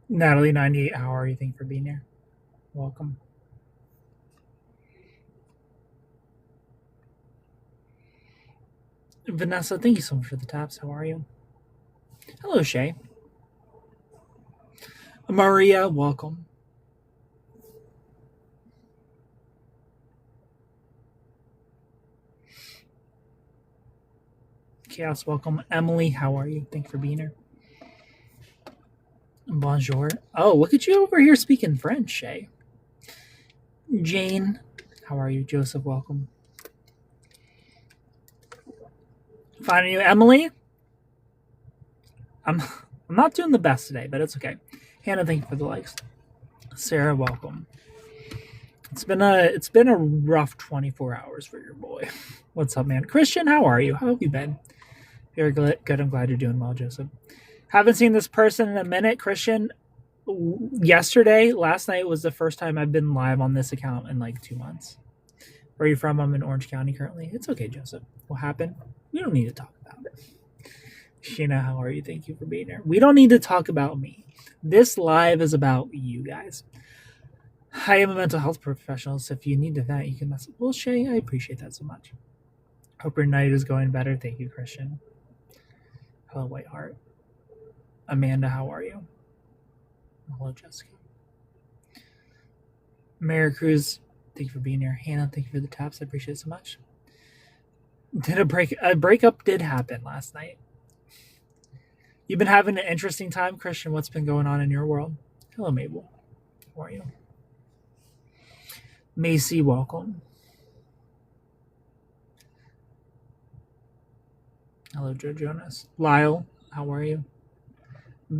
Natalie 98, how are you? Thank you for being here. Welcome. Vanessa, thank you so much for the taps. How are you? Hello, Shay. Maria, welcome. Chaos, welcome. Emily, how are you? Thank you for being here. Bonjour. Oh, look at you over here speaking French, Shay. Jane, how are you? Joseph, welcome. Finding you, Emily. I'm not doing the best today, but it's okay. Hannah, thank you for the likes. Sarah, welcome. It's been a rough 24 hours for your boy. What's up, man? Christian, how are you? How have you been? Very good. I'm glad you're doing well, Joseph. Haven't seen this person in a minute, Christian. Last night was the first time I've been live on this account in like 2 months. Where are you from? I'm in Orange County currently. It's okay, Joseph. What happened? We don't need to talk about it. Sheena, how are you? Thank you for being here. We don't need to talk about me. This live is about you guys. I am a mental health professional, so if you need to vent, you can message. Well, Shay, I appreciate that so much. Hope your night is going better. Thank you, Christian. Hello, Whiteheart. Amanda, how are you? Hello, Jessica. Mary Cruz, thank you for being here. Hannah, thank you for the taps. I appreciate it so much. A breakup did happen last night. You've been having an interesting time, Christian. What's been going on in your world? Hello, Mabel. How are you? Macy, welcome. Hello, Joe Jonas. Lyle, how are you?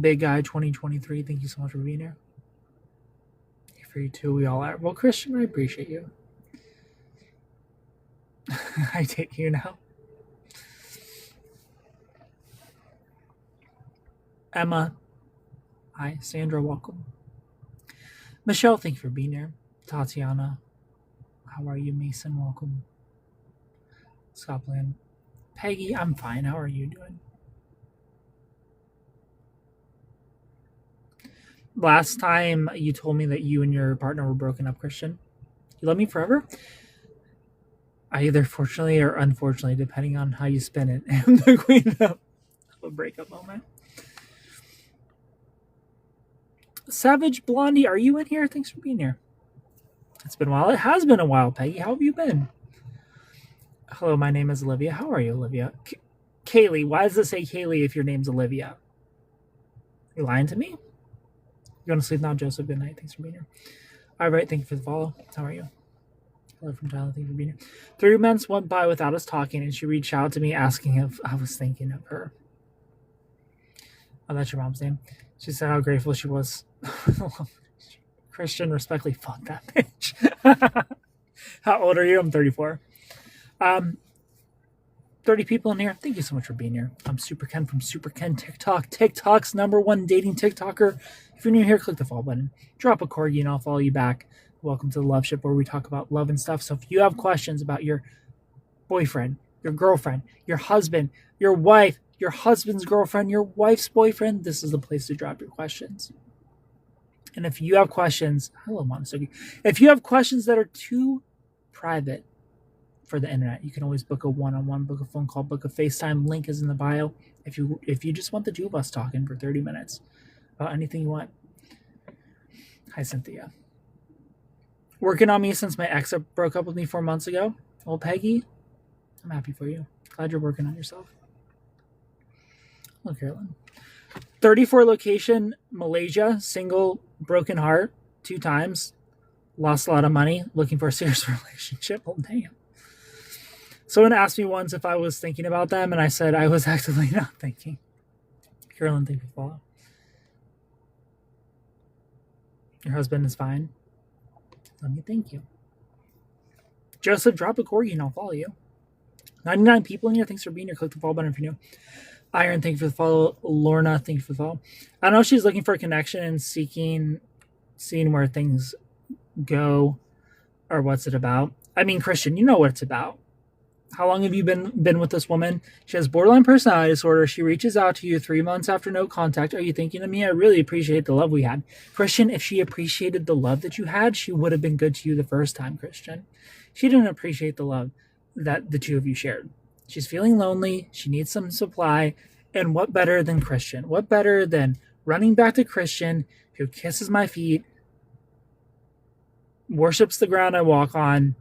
Big Guy 2023, thank you so much for being here. For you too, we all are. Well, Christian, I appreciate you. I take you now. Emma, hi. Sandra, welcome. Michelle, thank you for being here. Tatiana, how are you? Mason, welcome. Scotland. Peggy, I'm fine. How are you doing? Last time you told me that you and your partner were broken up, Christian. You love me forever? Either fortunately or unfortunately, depending on how you spin it. I'm the queen of a breakup moment. Savage Blondie, are you in here? Thanks for being here. It's been a while. It has been a while, Peggy. How have you been? Hello, my name is Olivia. How are you, Olivia? Kaylee. Why does it say Kaylee if your name's Olivia? You lying to me? You want to sleep now, Joseph? Good night. Thanks for being here. All right. Thank you for the follow. How are you? Hello from Thailand. Thank you for being here. 3 months went by without us talking, and she reached out to me asking if I was thinking of her. Oh, that's your mom's name. She said how grateful she was. Christian, respectfully, fuck that bitch. How old are you? I'm 34. 30 people in here. Thank you so much for being here. I'm Super Ken from Super Ken TikTok. TikTok's #1 dating TikToker. If you're new here, click the follow button. Drop a corgi and I'll follow you back. Welcome to the Loveship, where we talk about love and stuff. So if you have questions about your boyfriend, your girlfriend, your husband, your wife, your husband's girlfriend, your wife's boyfriend, this is the place to drop your questions. And if you have questions, hello, Montessori. If you have questions that are too private for the internet, you can always book a one-on-one, book a phone call, book a FaceTime. Link is in the bio. If you just want the two of us talking for 30 minutes about anything you want. Hi, Cynthia. Working on me since my ex broke up with me 4 months ago. Well, Peggy, I'm happy for you. Glad you're working on yourself. Hello, Carolyn. 34 location, Malaysia, single, broken heart, 2 times, lost a lot of money, looking for a serious relationship. Oh, damn. Someone asked me once if I was thinking about them, and I said I was actively not thinking. Carolyn, thank you for follow. Your husband is fine. Let me thank you. Joseph, drop a corgi and I'll follow you. 99 people in here. Thanks for being here. Click the follow button if you're new. Iron, thank you for the follow. Lorna, thank you for the follow. I know she's looking for a connection and seeing where things go or what's it about. I mean, Christian, you know what it's about. How long have you been with this woman? She has borderline personality disorder. She reaches out to you 3 months after no contact. Are you thinking of me? I really appreciate the love we had. Christian, if she appreciated the love that you had, she would have been good to you the first time, Christian. She didn't appreciate the love that the two of you shared. She's feeling lonely. She needs some supply. And what better than Christian? What better than running back to Christian, who kisses my feet, worships the ground I walk on,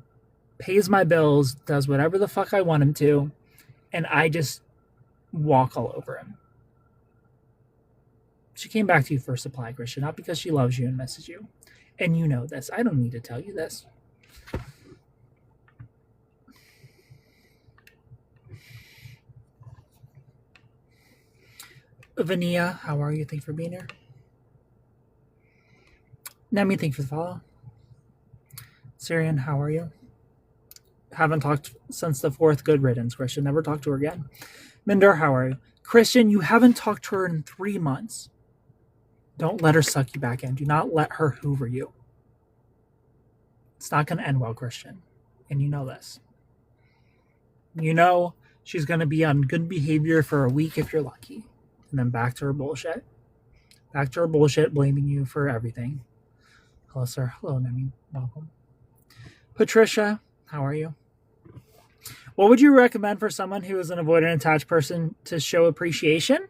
pays my bills, does whatever the fuck I want him to, and I just walk all over him. She came back to you for supply, Christian, not because she loves you and misses you. And you know this. I don't need to tell you this. Vania, how are you? Thanks for being here. Nemi, thanks for the follow. Syrian, how are you? Haven't talked since the 4th. Good riddance, Christian. Never talked to her again. Minder, how are you? Christian, you haven't talked to her in 3 months. Don't let her suck you back in. Do not let her hoover you. It's not going to end well, Christian. And you know this. You know she's going to be on good behavior for a week if you're lucky. And then back to her bullshit. Back to her bullshit, blaming you for everything. Hello, sir. Hello, Nemi. Welcome. Patricia, how are you? What would you recommend for someone who is an avoidant attached person to show appreciation?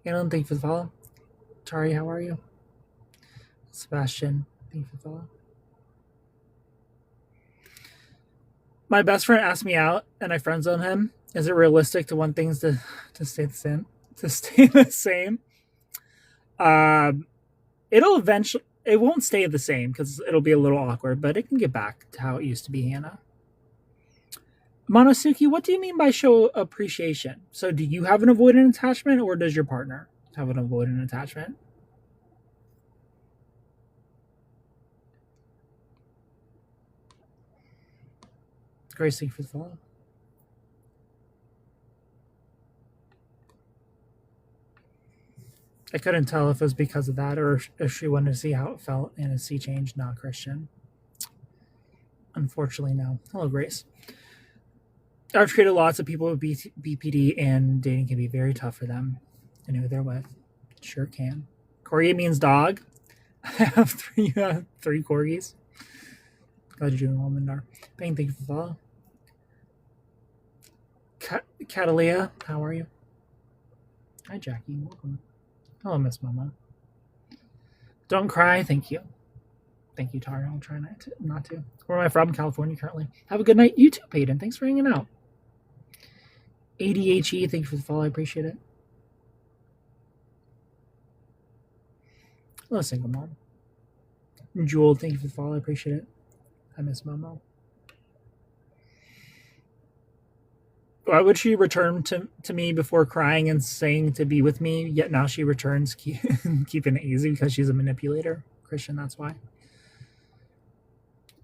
Alan, thank you for the follow. Tari, how are you? Sebastian, thank you for the follow. My best friend asked me out, and I friend zoned him. Is it realistic to want things to stay the same? To stay the same? It'll eventually. It won't stay the same because it'll be a little awkward, but it can get back to how it used to be, Hannah. Monosuke, what do you mean by show appreciation? So do you have an avoidant attachment, or does your partner have an avoidant attachment? Grace, thank you for the follow. I couldn't tell if it was because of that or if she wanted to see how it felt in a sea change, not Christian. Unfortunately, no. Hello, Grace. I've treated lots of people with BPD, and dating can be very tough for them. And who they're with. It sure can. Corgi means dog. I have three corgis. Glad you're doing well, Mindar. Bang, thank you for the follow. Catalia, how are you? Hi, Jackie. Welcome. Hello, Miss Mama. Don't cry. Thank you. Thank you, Tara. I'll try not to. Where am I from? California currently. Have a good night. You too, Peyton. Thanks for hanging out. ADHE, thank you for the follow. I appreciate it. Hello, single mom. Jewel, thank you for the follow. I appreciate it. I miss Momo. Why would she return to me before crying and saying to be with me, yet now she returns keeping it easy because she's a manipulator? Christian, that's why.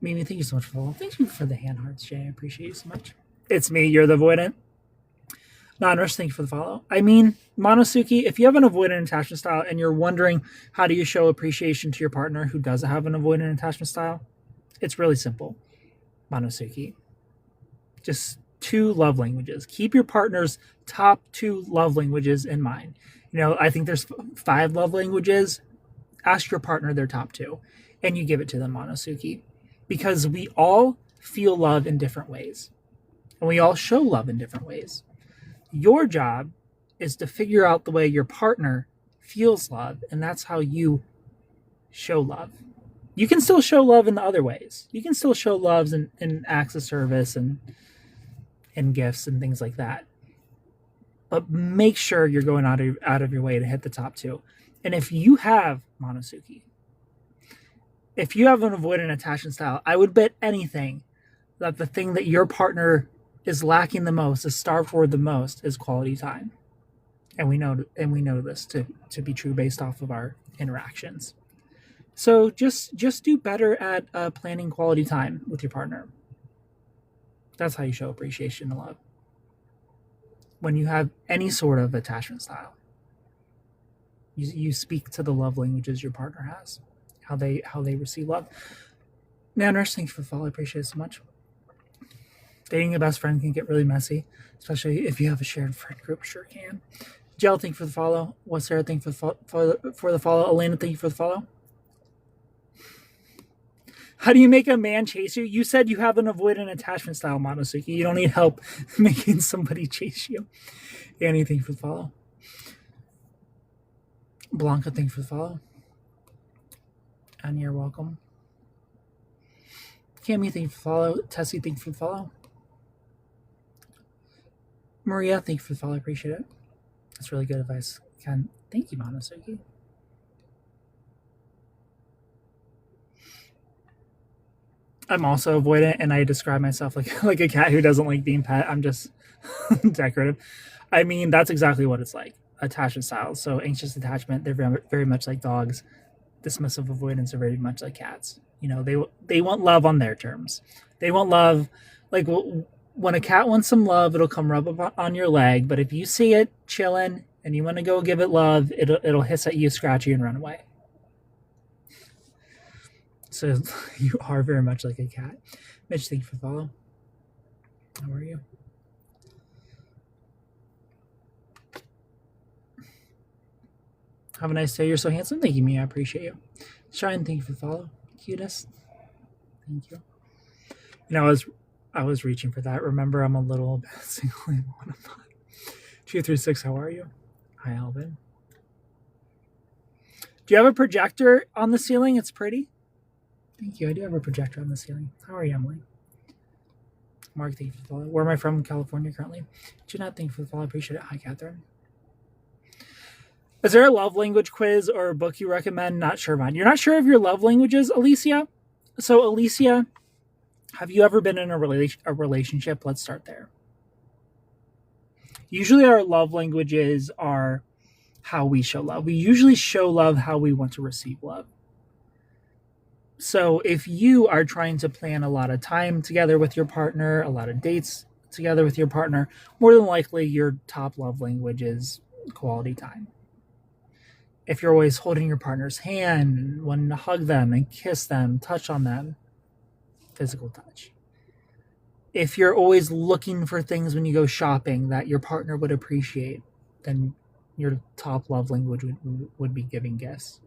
Mimi, thank you so much for the follow. Thank you for the hand hearts, Jay. I appreciate you so much. It's me, you're the avoidant. Non-Rush, thank you for the follow. I mean, Monosuke, if you have an avoidant attachment style and you're wondering how do you show appreciation to your partner who doesn't have an avoidant attachment style, it's really simple. Monosuke. Just 2 love languages. Keep your partner's top 2 love languages in mind. You know, I think there's 5 love languages. Ask your partner their top 2, and you give it to them, Monosuke. Because we all feel love in different ways. And we all show love in different ways. Your job is to figure out the way your partner feels love, and that's how you show love. You can still show love in the other ways. You can still show love in acts of service and gifts and things like that. But make sure you're going out of your way to hit the top 2. And if you have, Monosuke, if you have an avoidant attachment style, I would bet anything that the thing that your partner is lacking the most, is starved for the most, is quality time. And we know this to be true based off of our interactions. So just do better at planning quality time with your partner. That's how you show appreciation and love. When you have any sort of attachment style, you speak to the love languages your partner has, how they receive love. Now, Nurse, thanks for the follow. I appreciate it so much. Dating a best friend can get really messy, especially if you have a shared friend group. Sure can. Jill, thank you for the follow. What's Sarah, thank you for the follow. Elena, thank you for the follow. How do you make a man chase you? You said you have an avoidant attachment style, Monosuke. You don't need help making somebody chase you. Annie, thank you for the follow. Blanca, thank you for the follow. And you're welcome. Cammy, thank you for the follow. Tessie, thank you for the follow. Maria, thank you for the follow. I appreciate it. That's really good advice. Ken, thank you, Monosuke. I'm also avoidant, and I describe myself like a cat who doesn't like being pet. I'm just decorative. I mean, that's exactly what it's like. Attachment styles. So anxious attachment, they're very, very much like dogs. Dismissive avoidance are very much like cats. You know, they want love on their terms. They want love. Like when a cat wants some love, it'll come rub up on your leg. But if you see it chilling and you want to go give it love, it'll hiss at you, scratch you, and run away. So you are very much like a cat. Mitch, thank you for the follow. How are you? Have a nice day. You're so handsome. Thank you, Mia. I appreciate you. Shine, thank you for the follow. Cutest. Thank you. You know, I was reaching for that. Remember, I'm a little bit single and one of mine. 236, how are you? Hi, Alvin. Do you have a projector on the ceiling? It's pretty. Thank you. I do have a projector on the ceiling. How are you, Emily? Mark, thank you for the follow. Where am I from? California currently. Jeanette, thank you for the follow. I appreciate it. Hi, Catherine. Is there a love language quiz or a book you recommend? Not sure, man. You're not sure of your love languages, Alicia? So, Alicia, have you ever been in a relationship? Let's start there. Usually our love languages are how we show love. We usually show love how we want to receive love. So if you are trying to plan a lot of time together with your partner, a lot of dates together with your partner, more than likely your top love language is quality time. If you're always holding your partner's hand, wanting to hug them and kiss them, touch on them, physical touch. If you're always looking for things when you go shopping that your partner would appreciate, then your top love language would be giving gifts.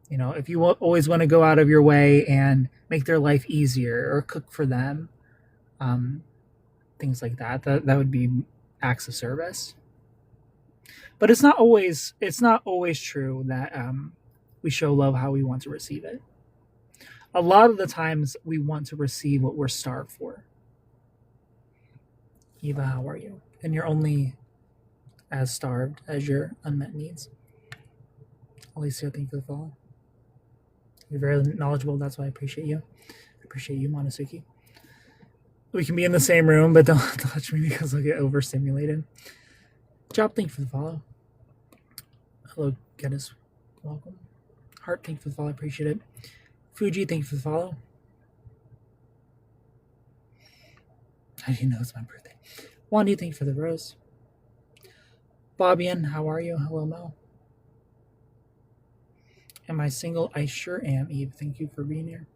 You know, if you always want to go out of your way and make their life easier or cook for them, things like that would be acts of service. But it's not always true that we show love how we want to receive it. A lot of the times we want to receive what we're starved for. Eva, how are you? And you're only as starved as your unmet needs. Alicia, thank you for the follow. You're very knowledgeable. That's why I appreciate you. I appreciate you, Monosuke. We can be in the same room, but don't touch me because I'll get overstimulated. Job, thank you for the follow. Hello, Dennis. Welcome. Heart, thank you for the follow. I appreciate it. Fuji, thank you for the follow. How do you know it's my birthday? Wandy, thank you for the rose. Bobian, how are you? Hello, Mel. Am I single? I sure am, Eve. Thank you for being here.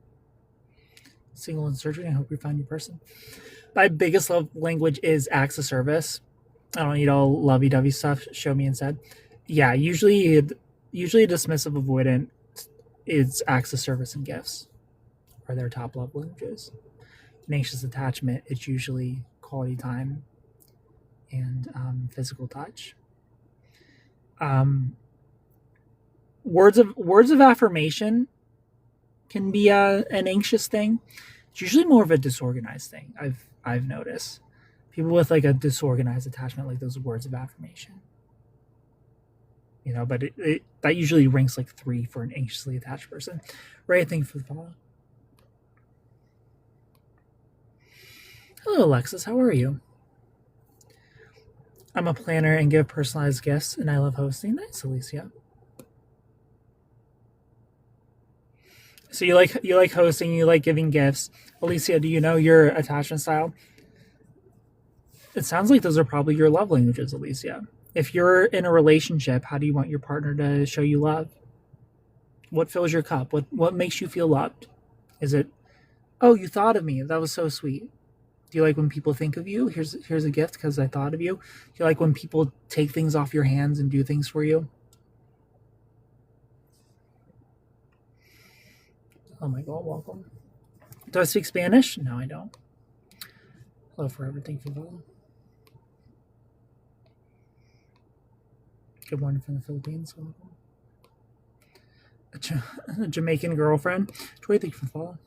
Single in surgery. I hope you find your person. My biggest love language is acts of service. I don't need all lovey-dovey stuff. Show me instead. Yeah, usually dismissive avoidant is acts of service and gifts are their top love languages. In anxious attachment, it's usually quality time and physical touch. Words of affirmation can be an anxious thing. It's usually more of a disorganized thing. I've noticed people with like a disorganized attachment like those words of affirmation. You know, but that usually ranks like 3 for an anxiously attached person. Ray, thank you for the follow. Hello, Alexis. How are you? I'm a planner and give personalized gifts, and I love hosting. Nice, Alicia. So you like hosting, you like giving gifts. Alicia, do you know your attachment style? It sounds like those are probably your love languages, Alicia. If you're in a relationship, how do you want your partner to show you love? What fills your cup? What makes you feel loved? Is it, oh, you thought of me. That was so sweet. Do you like when people think of you? Here's a gift because I thought of you. Do you like when people take things off your hands and do things for you? Oh my God, welcome. Do I speak Spanish? No, I don't. Hello, forever. Thank you for following. Good morning from the Philippines. Welcome. A Jamaican girlfriend. Joy, thank you for following.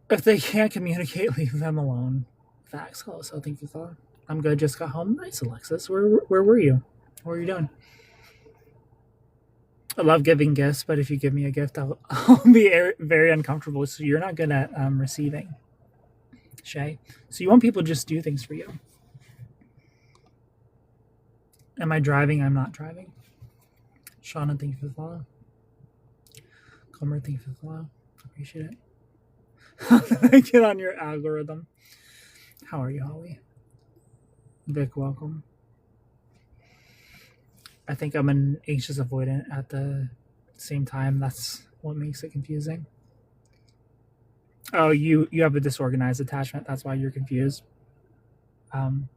If they can't communicate, leave them alone. Facts. Hello, so thank you for following. I'm good. Just got home. Nice, Alexis. Where were you? What were you doing? I love giving gifts, but if you give me a gift, I'll be very uncomfortable. So you're not good at receiving, Shay. So you want people to just do things for you. Am I driving? I'm not driving. Shauna, thank you for the follow. Comer, thank you for the follow. Appreciate it. Get on your algorithm. How are you, Holly? Vic, welcome. I think I'm an anxious avoidant at the same time. That's what makes it confusing. Oh, you have a disorganized attachment. That's why you're confused. Do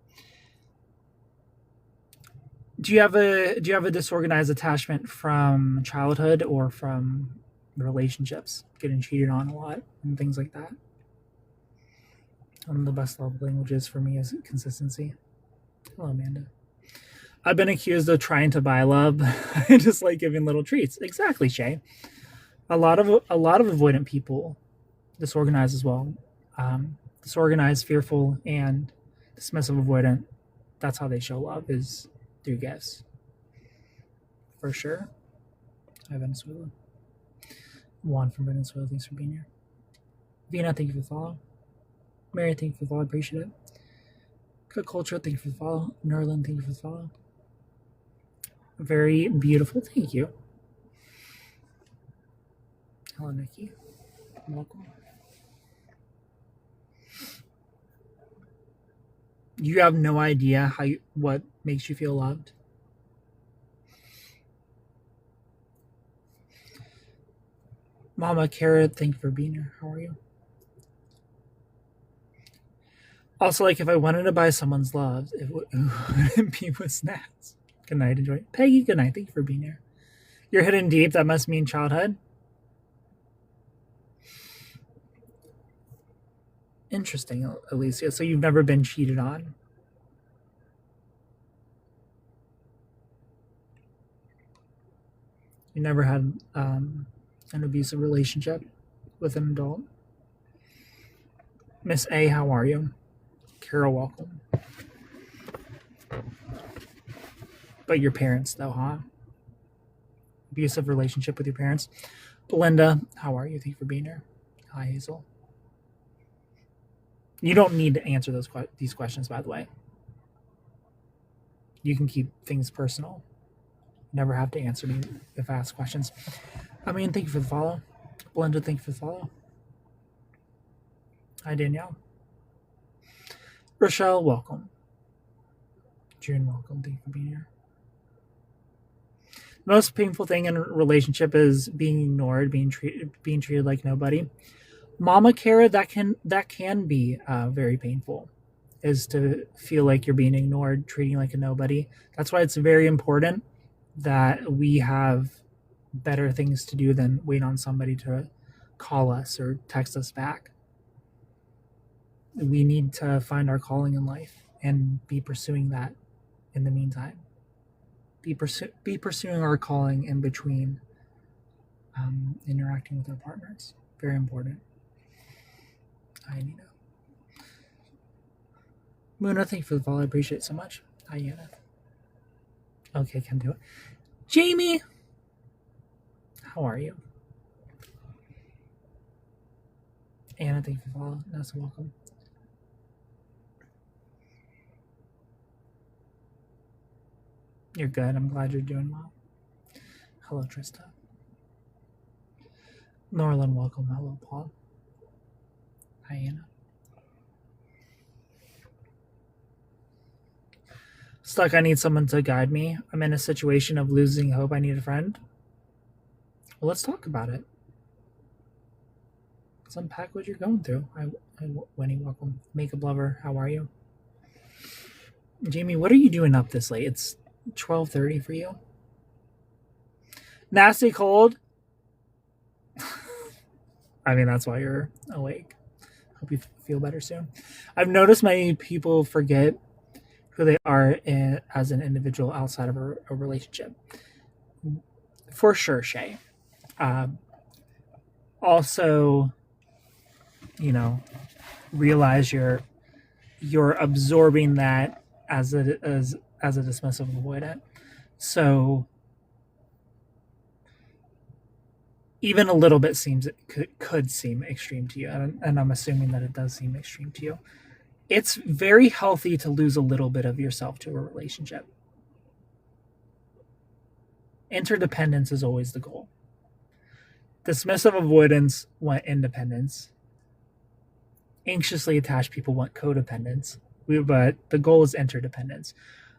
you have a disorganized attachment from childhood or from relationships, getting cheated on a lot and things like that? One of the best love languages for me is consistency. Hello, Amanda. I've been accused of trying to buy love. I just like giving little treats. Exactly, Shay. A lot of avoidant people, disorganized as well, disorganized, fearful, and dismissive avoidant. That's how they show love, is through gifts. For sure. Hi, Venezuela. Juan from Venezuela, thanks for being here. Vina, thank you for the follow. Mary, thank you for the follow. Appreciate it. Good culture, thank you for the follow. Nerlin, thank you for the follow. Very beautiful, thank you. Hello, Nikki. Welcome. You have no idea what makes you feel loved. Mama Kara, thank you for being here. How are you? Also, like, if I wanted to buy someone's love, it wouldn't be with snacks. Good night, enjoy. Peggy, good night. Thank you for being here. You're hidden deep. That must mean childhood. Interesting, Alicia. So you've never been cheated on? You never had an abusive relationship with an adult? Miss A, how are you? Carol, welcome. But your parents, though, huh? Abusive relationship with your parents. Belinda, how are you? Thank you for being here. Hi, Hazel. You don't need to answer these questions, by the way. You can keep things personal. You never have to answer me if I ask questions. I mean, thank you for the follow. Belinda, thank you for the follow. Hi, Danielle. Rochelle, welcome. June, welcome. Thank you for being here. The most painful thing in a relationship is being ignored, being treated like nobody. Mama Kara, that can be very painful, is to feel like you're being ignored, treating like a nobody. That's why it's very important that we have better things to do than wait on somebody to call us or text us back. We need to find our calling in life and be pursuing that in the meantime. Be pursuing our calling in between interacting with our partners. Very important. Hi, Nina. Muna, thank you for the follow. I appreciate it so much. Hi, Yana. Okay, can do it. Jamie, how are you? Anna, thank you for the follow. Nessa, welcome. You're good. I'm glad you're doing well. Hello, Trista. Norlin, welcome. Hello, Paul. Hi, Anna. Stuck, I need someone to guide me. I'm in a situation of losing hope. I need a friend. Well, let's talk about it. let's unpack what you're going through. Winnie, welcome. Makeup lover, how are you? Jamie, what are you doing up this late? It's 12:30 for you. Nasty cold. I mean, that's why you're awake. Hope you feel better soon. I've noticed many people forget who they are as an individual outside of a relationship. For sure, Shay. Also, realize you're absorbing that as a dismissive avoidant. So even a little bit could seem extreme to you, and I'm assuming that it does seem extreme to you. It's very healthy to lose a little bit of yourself to a relationship. Interdependence is always the goal. Dismissive avoidance want independence. Anxiously attached people want codependence. But the goal is interdependence.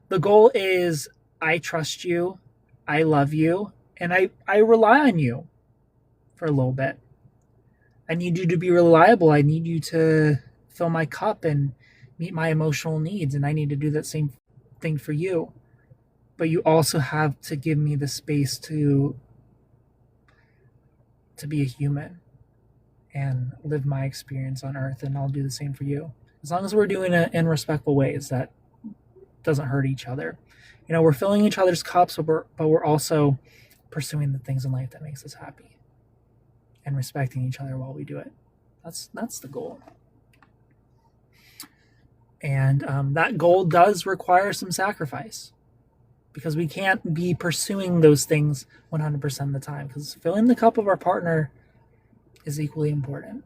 The goal is I trust you, I love you, and I rely on you for a little bit. I need you to be reliable. I need you to fill my cup and meet my emotional needs, and I need to do that same thing for you. But you also have to give me the space to be a human and live my experience on earth, and I'll do the same for you. As long as we're doing it in respectful ways that doesn't hurt each other. We're filling each other's cups, but we're also pursuing the things in life that makes us happy and respecting each other while we do it. That's the goal. And that goal does require some sacrifice, because we can't be pursuing those things 100% of the time, because filling the cup of our partner is equally important.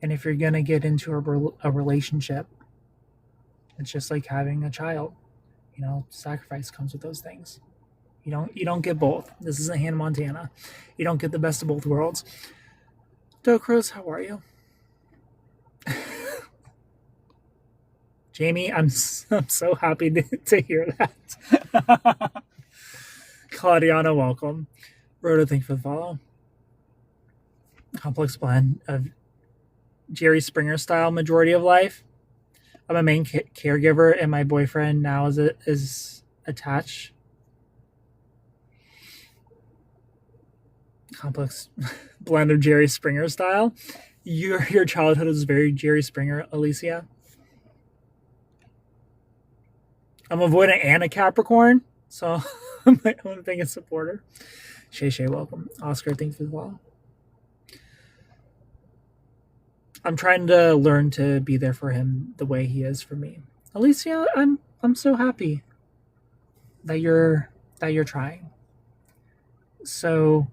And if you're going to get into a relationship, it's just like having a child. Sacrifice comes with those things. You don't get both. This isn't Hannah Montana. You don't get the best of both worlds. Doug Rose, how are you? Jamie, I'm so happy to hear that. Claudiana, welcome. Rhoda, thanks for the follow. Complex blend of Jerry Springer style majority of life. I'm a main caregiver, and my boyfriend now is attached. Complex blend of Jerry Springer style. Your childhood was very Jerry Springer, Alicia. I'm avoidant and a Capricorn, so I'm being a supporter. Shay, welcome. Oscar, thanks for the follow. I'm trying to learn to be there for him the way he is for me. Alicia, I'm so happy that you're trying. So,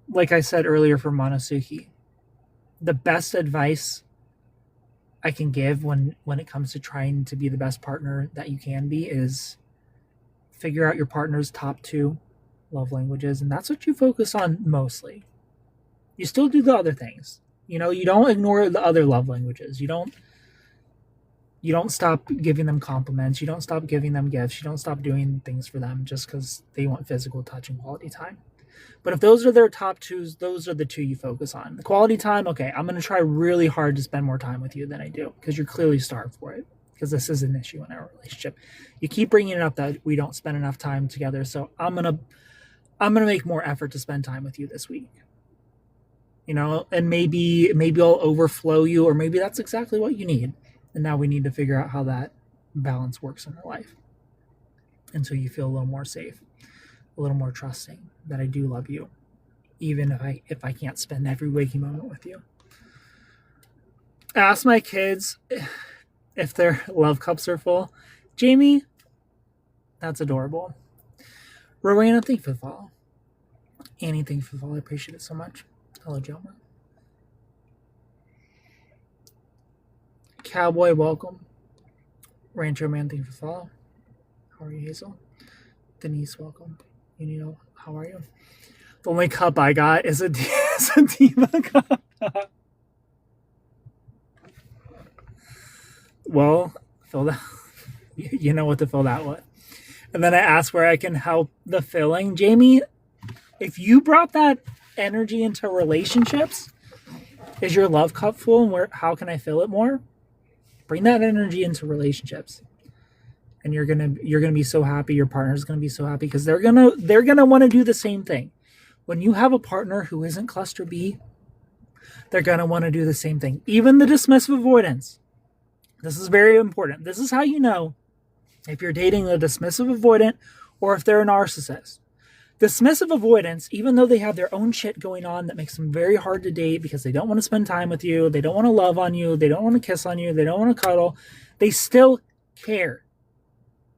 like I said earlier for Monosuke, the best advice I can give when it comes to trying to be the best partner that you can be is figure out your partner's top 2 love languages, and that's what you focus on mostly. You still do the other things. You don't ignore the other love languages. You don't stop giving them compliments. You don't stop giving them gifts. You don't stop doing things for them just because they want physical touch and quality time. But if those are their top 2s, those are the 2 you focus on. The quality time, okay, I'm going to try really hard to spend more time with you than I do, because you're clearly starved for it, because this is an issue in our relationship. You keep bringing it up that we don't spend enough time together, so I'm going to make more effort to spend time with you this week. And maybe I'll overflow you, or maybe that's exactly what you need. And now we need to figure out how that balance works in our life until you feel a little more safe, a little more trusting that I do love you, even if I can't spend every waking moment with you. Ask my kids if their love cups are full. Jamie, that's adorable. Rowena, thank you for the follow. Annie, thank you for the follow. I appreciate it so much. Hello, Jelma. Cowboy, welcome. Rancho Man, thank you for the follow. How are you, Hazel? Denise, welcome. How are you? The only cup I got is a Diva cup. Well, fill that. You know what to fill that with. And then I asked where I can help the filling. Jamie, if you brought that energy into relationships? Is your love cup full, and how can I fill it more? Bring that energy into relationships. And you're gonna be so happy. Your partner's gonna be so happy because they're gonna want to do the same thing. When you have a partner who isn't cluster B, they're gonna want to do the same thing. Even the dismissive avoidance. This is very important. This is how you know if you're dating a dismissive avoidant or if they're a narcissist. Dismissive avoidance, even though they have their own shit going on that makes them very hard to date because they don't want to spend time with you, they don't want to love on you, they don't want to kiss on you, they don't want to cuddle, they still care.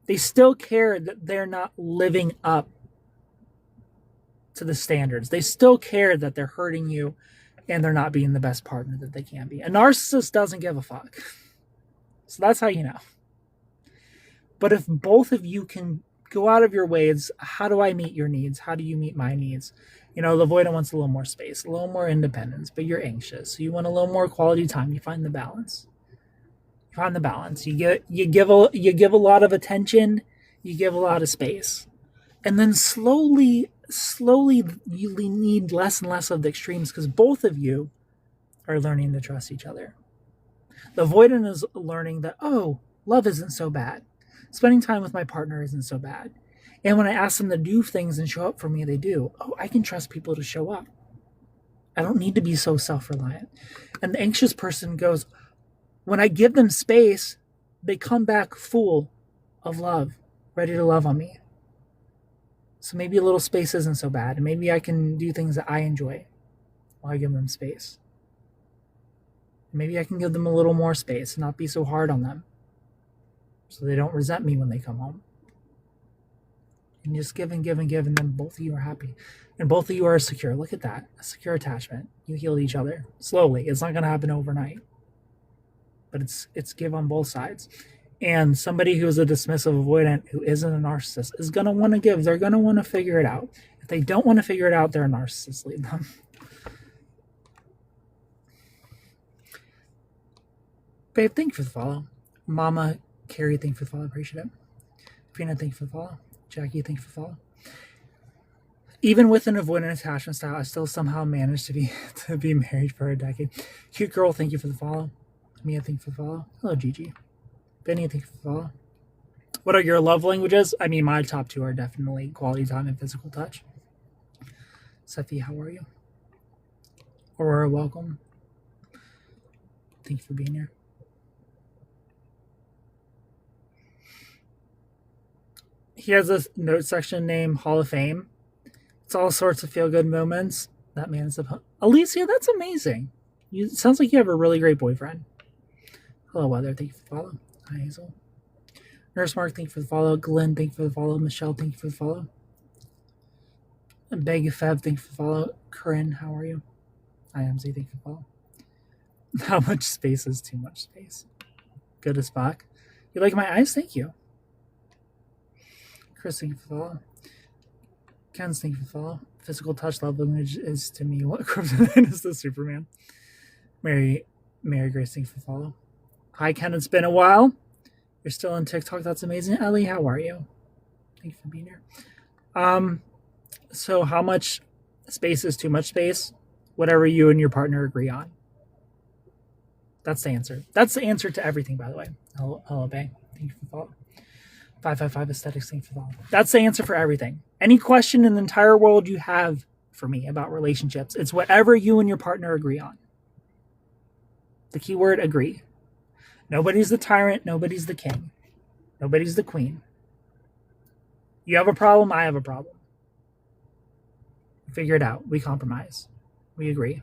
They still care that they're not living up to the standards. They still care that they're hurting you and they're not being the best partner that they can be. A narcissist doesn't give a fuck. So that's how you know. But if both of you can go out of your ways, how do I meet your needs? How do you meet my needs? The avoidant wants a little more space, a little more independence, but you're anxious. So you want a little more quality time. You find the balance. You give a lot of attention, you give a lot of space. And then slowly you need less and less of the extremes because both of you are learning to trust each other. The avoidant is learning that, love isn't so bad. Spending time with my partner isn't so bad. And when I ask them to do things and show up for me, they do. I can trust people to show up. I don't need to be so self-reliant. And the anxious person goes, when I give them space, they come back full of love, ready to love on me. So maybe a little space isn't so bad. And maybe I can do things that I enjoy while I give them space. Maybe I can give them a little more space and not be so hard on them so they don't resent me when they come home. And just give and give and give, and then both of you are happy. And both of you are secure. Look at that. A secure attachment. You heal each other slowly. It's not going to happen overnight. But it's give on both sides. And somebody who's a dismissive avoidant who isn't a narcissist is going to want to give. They're going to want to figure it out. If they don't want to figure it out, they're a narcissist. Leave them. Babe, thank you for the follow. Mama Carrie, thank you for the follow. Appreciate it. Pina, thank you for the follow. Jackie, thank you for the follow. Even with an avoidant attachment style, I still somehow managed to be married for a decade. Cute girl, thank you for the follow. Mia, thank you for the follow. Hello, Gigi. Benny, thank you for the follow. What are your love languages? I mean, my top two are definitely quality time and physical touch. Sefi, how are you? Aurora, welcome. Thank you for being here. He has a note section named Hall of Fame. It's all sorts of feel-good moments. That man is Alicia, that's amazing. It sounds like you have a really great boyfriend. Hello, Weather. Thank you for the follow. Hi, Hazel. Nurse Mark, thank you for the follow. Glenn, thank you for the follow. Michelle, thank you for the follow. And Beg Feb, thank you for the follow. Corinne, how are you? Hi, MZ, thank you for the follow. How much space is too much space? Good as fuck. You like my eyes? Thank you. Chris, thank you for the follow. Ken's, thank you for the follow. Physical touch love language is to me what kryptonite is to Superman. Mary Grace, thank you for the follow. Hi, Ken, it's been a while. You're still on TikTok. That's amazing. Ellie, how are you? Thank you for being here. So how much space is too much space? Whatever you and your partner agree on. That's the answer. That's the answer to everything, by the way. Hello, Bay. Thank you for the follow. 555 Aesthetics, thank you for the follow. That's the answer for everything. Any question in the entire world you have for me about relationships, it's whatever you and your partner agree on. The key word, agree. Nobody's the tyrant. Nobody's the king. Nobody's the queen. You have a problem. I have a problem. We figure it out. We compromise. We agree.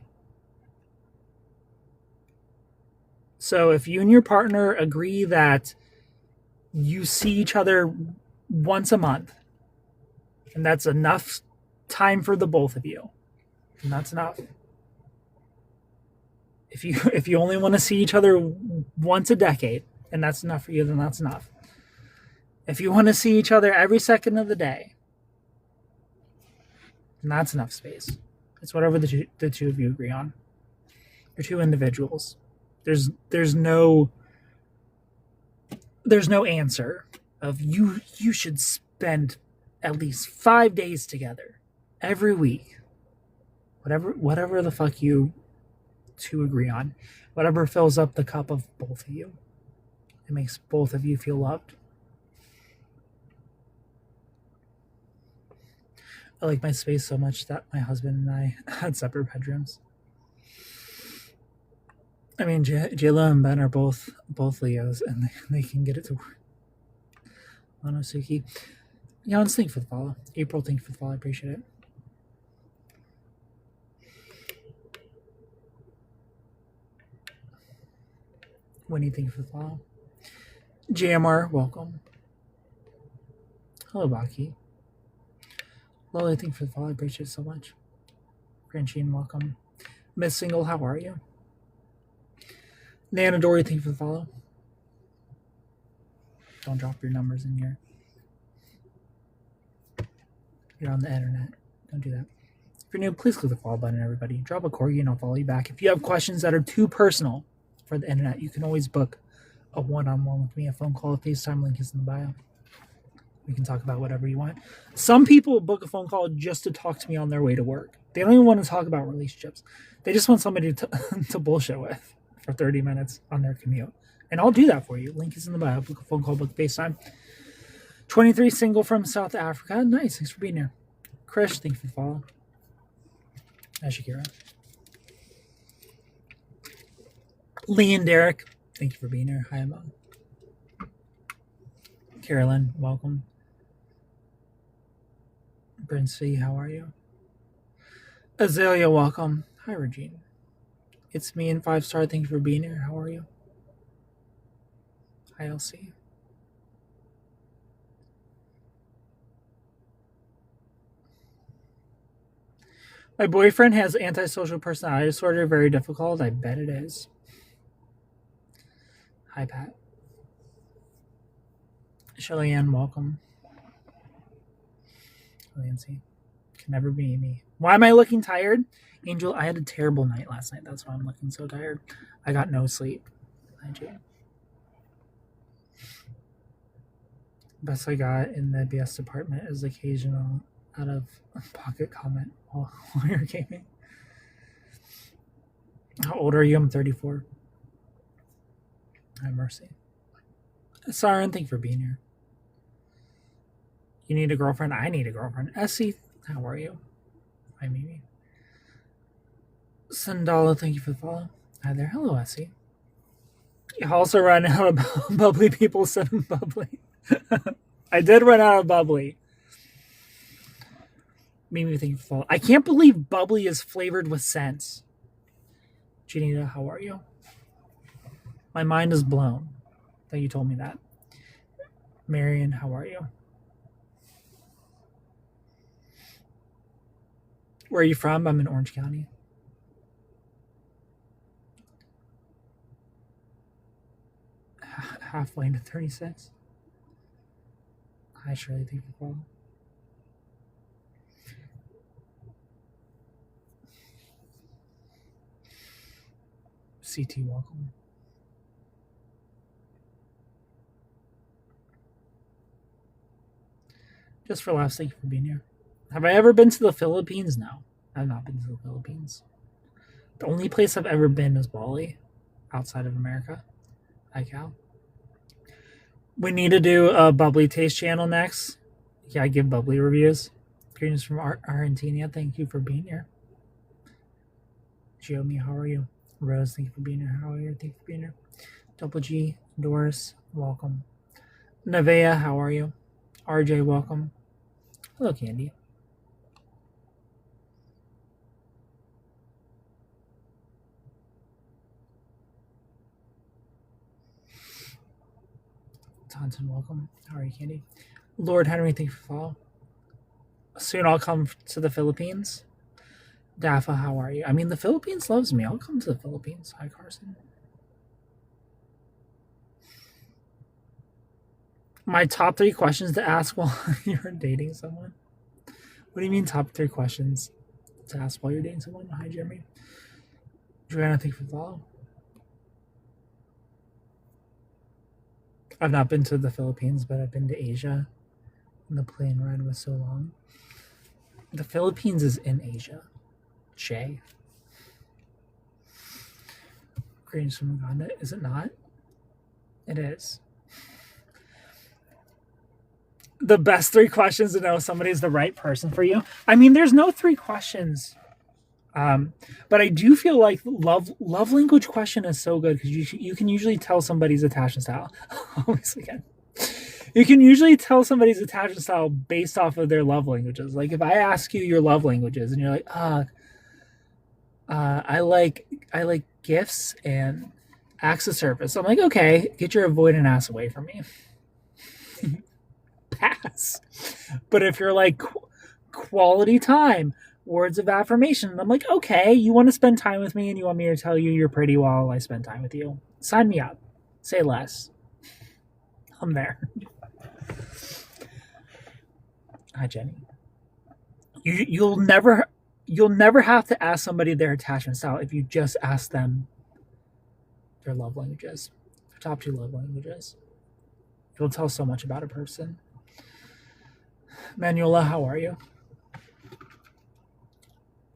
So if you and your partner agree that you see each other once a month, and that's enough time for the both of you, and that's enough. If you only want to see each other once a decade, and that's enough for you, then that's enough. If you want to see each other every second of the day, then that's enough space. It's whatever the two of you agree on. You're two individuals. There's no answer of you should spend at least 5 days together every week. Whatever the fuck you two agree on. Whatever fills up the cup of both of you. It makes both of you feel loved. I like my space so much that my husband and I had separate bedrooms. I mean, Jayla and Ben are both Leos, and they can get it to work. Monosuke. Yans, thank you for the follow. April, thank you for the follow. I appreciate it. Winnie, thank you for the follow. JMR, welcome. Hello, Baki. Lily, thank you for the follow. I appreciate it so much. Granchine, welcome. Miss Single, how are you? Nana Dory, thank you for the follow. Don't drop your numbers in here. You're on the internet. Don't do that. If you're new, please click the follow button, everybody. Drop a corgi and I'll follow you back. If you have questions that are too personal for the internet, you can always book a one-on-one with me, a phone call, a FaceTime, link is in the bio. We can talk about whatever you want. Some people book a phone call just to talk to me on their way to work. They don't even want to talk about relationships. They just want somebody to bullshit with for 30 minutes on their commute. And I'll do that for you. Link is in the bio. Book a phone call, book FaceTime. 23, single from South Africa. Nice. Thanks for being here. Krish, thank you for the follow. Ashikira. Lee and Derek, thank you for being here. Hi, Emma. Carolyn, welcome. Brinsey, how are you? Azalea, welcome. Hi, Regine. It's me and 5-star. Thank you for being here. How are you? Hi, LC. My boyfriend has antisocial personality disorder. Very difficult. I bet it is. Hi, Pat. Shelly Ann, welcome. Nancy. Can never be me. Why am I looking tired? Angel, I had a terrible night last night. That's why I'm looking so tired. I got no sleep. Hi, Jay. Best I got in the BS department is occasional out of pocket comment while you're gaming. How old are you? I'm 34. Hi, Mercy. Siren, thank you for being here. You need a girlfriend? I need a girlfriend. Essie, how are you? Hi, Mimi. Sandala, thank you for the follow. Hi there. Hello, Essie. You also ran out of bubbly people sending bubbly. I did run out of bubbly. Mimi, thank you for the follow. I can't believe bubbly is flavored with scents. Janita, how are you? My mind is blown that you told me that. Marion, how are you? Where are you from? I'm in Orange County. Halfway to 36. Hi, Shirley. Thank you for following. CT, welcome. Just for laughs, thank you for being here. Have I ever been to the Philippines? No, I've not been to the Philippines. The only place I've ever been is Bali, outside of America. Hi, Cal. We need to do a bubbly taste channel next. Yeah, I give bubbly reviews. Greetings from Argentina. Thank you for being here. Jiomi, how are you? Rose, thank you for being here. How are you? Thank you for being here. Double G, Doris, welcome. Nevea, how are you? RJ, welcome. Hello, Candy. Taunton, welcome. How are you, Candy? Lord Henry, thank you for follow. Soon I'll come to the Philippines. Dafa, how are you? I mean, the Philippines loves me. I'll come to the Philippines. Hi, Carson. My top 3 questions to ask while you're dating someone. What do you mean top 3 questions to ask while you're dating someone? Hi, Jeremy. Joanna, thank you for the follow. I've not been to the Philippines, but I've been to Asia. And the plane ride was so long. The Philippines is in Asia. Shay. Greetings from Uganda. Is it not? It is. The best 3 questions to know if somebody's the right person for you. I mean, there's no 3 questions. But I do feel like love language question is so good because you can usually tell somebody's attachment style. Again, you can usually tell somebody's attachment style based off of their love languages. Like if I ask you your love languages and you're like, I like gifts and acts of service. I'm like, okay, get your avoidant ass away from me. Pass. But if you're like quality time, words of affirmation, I'm like, okay, you want to spend time with me and you want me to tell you you're pretty while I spend time with you. Sign me up. Say less. I'm there. Hi, Jenny. You'll never have to ask somebody their attachment style if you just ask them their love languages, their top 2 love languages. It'll tell so much about a person. Manuela, how are you?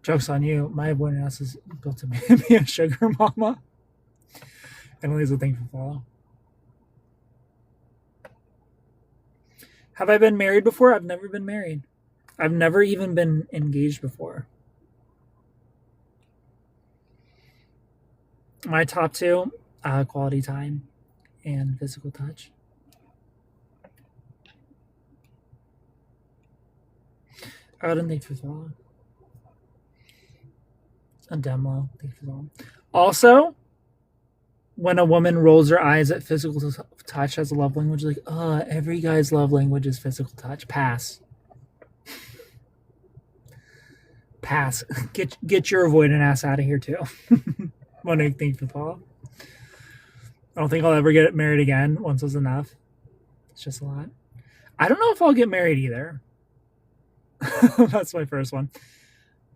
Joke's on you. My avoidant ass is built to be a sugar mama. Emily's a thankful follow. Have I been married before? I've never been married. I've never even been engaged before. My top 2, quality time and physical touch. Odin, thanks for following. A demo, thanks for following. Also, when a woman rolls her eyes at physical touch as a love language, like, every guy's love language is physical touch. Pass. Pass. Get your avoidant ass out of here too. Monique, thanks for following. I don't think I'll ever get married again. Once was enough. It's just a lot. I don't know if I'll get married either. That's my first one.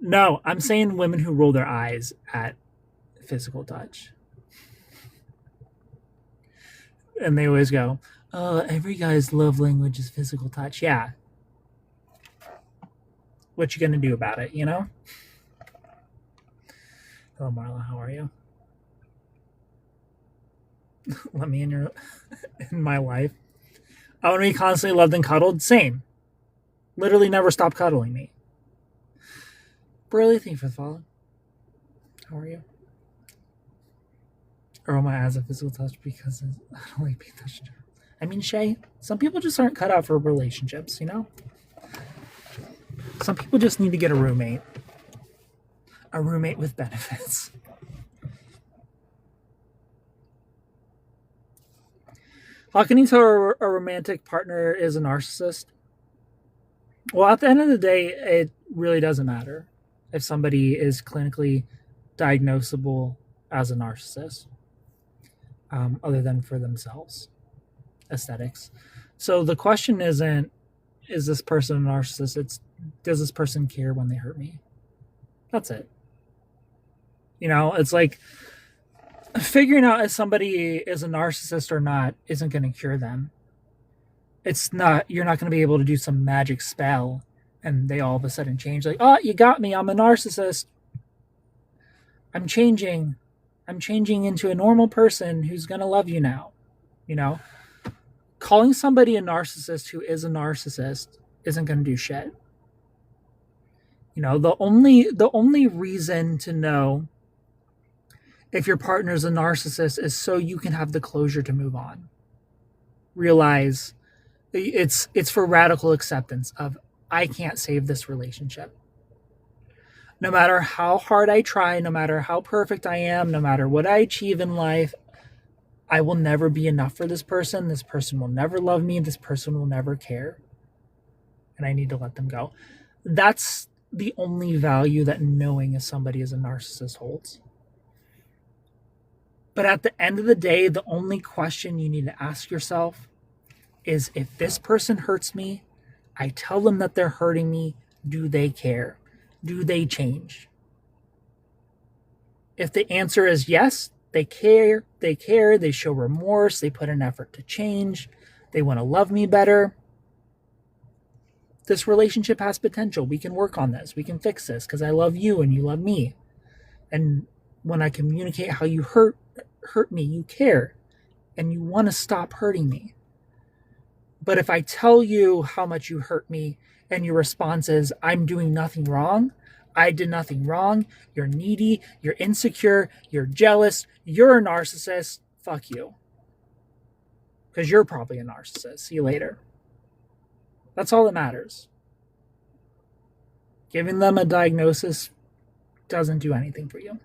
No, I'm saying women who roll their eyes at physical touch. And they always go, every guy's love language is physical touch. Yeah. What you gonna do about it, you know? Hello, Marla. How are you? Let me in my life. I want to be constantly loved and cuddled. Same. Literally never stop cuddling me. Burley, thank you for the follow. How are you? Or my eyes a physical touch because I don't like being touched. I mean, Shay, some people just aren't cut out for relationships, you know? Some people just need to get a roommate. A roommate with benefits. How can you tell a romantic partner is a narcissist? Well, at the end of the day, it really doesn't matter if somebody is clinically diagnosable as a narcissist, other than for themselves, aesthetics. So the question isn't, is this person a narcissist? It's, does this person care when they hurt me? That's it. You know, it's like figuring out if somebody is a narcissist or not isn't going to cure them. It's not, you're not going to be able to do some magic spell and they all of a sudden change. Like, oh, you got me. I'm a narcissist. I'm changing into a normal person who's going to love you now. You know, calling somebody a narcissist who is a narcissist isn't going to do shit. You know, the only reason to know if your partner's a narcissist is so you can have the closure to move on. Realize it's for radical acceptance of, I can't save this relationship. No matter how hard I try, no matter how perfect I am, no matter what I achieve in life, I will never be enough for this person. This person will never love me. This person will never care. And I need to let them go. That's the only value that knowing if somebody is a narcissist holds. But at the end of the day, the only question you need to ask yourself is, if this person hurts me, I tell them that they're hurting me, do they care? Do they change? If the answer is yes, they care, they show remorse, they put an effort to change, they want to love me better, This relationship has potential. We can work on this. We can fix this because I love you and you love me. And when I communicate how you hurt me, you care and you want to stop hurting me. But if I tell you how much you hurt me and your response is, I'm doing nothing wrong, I did nothing wrong, you're needy, you're insecure, you're jealous, you're a narcissist, fuck you. Because you're probably a narcissist. See you later. That's all that matters. Giving them a diagnosis doesn't do anything for you.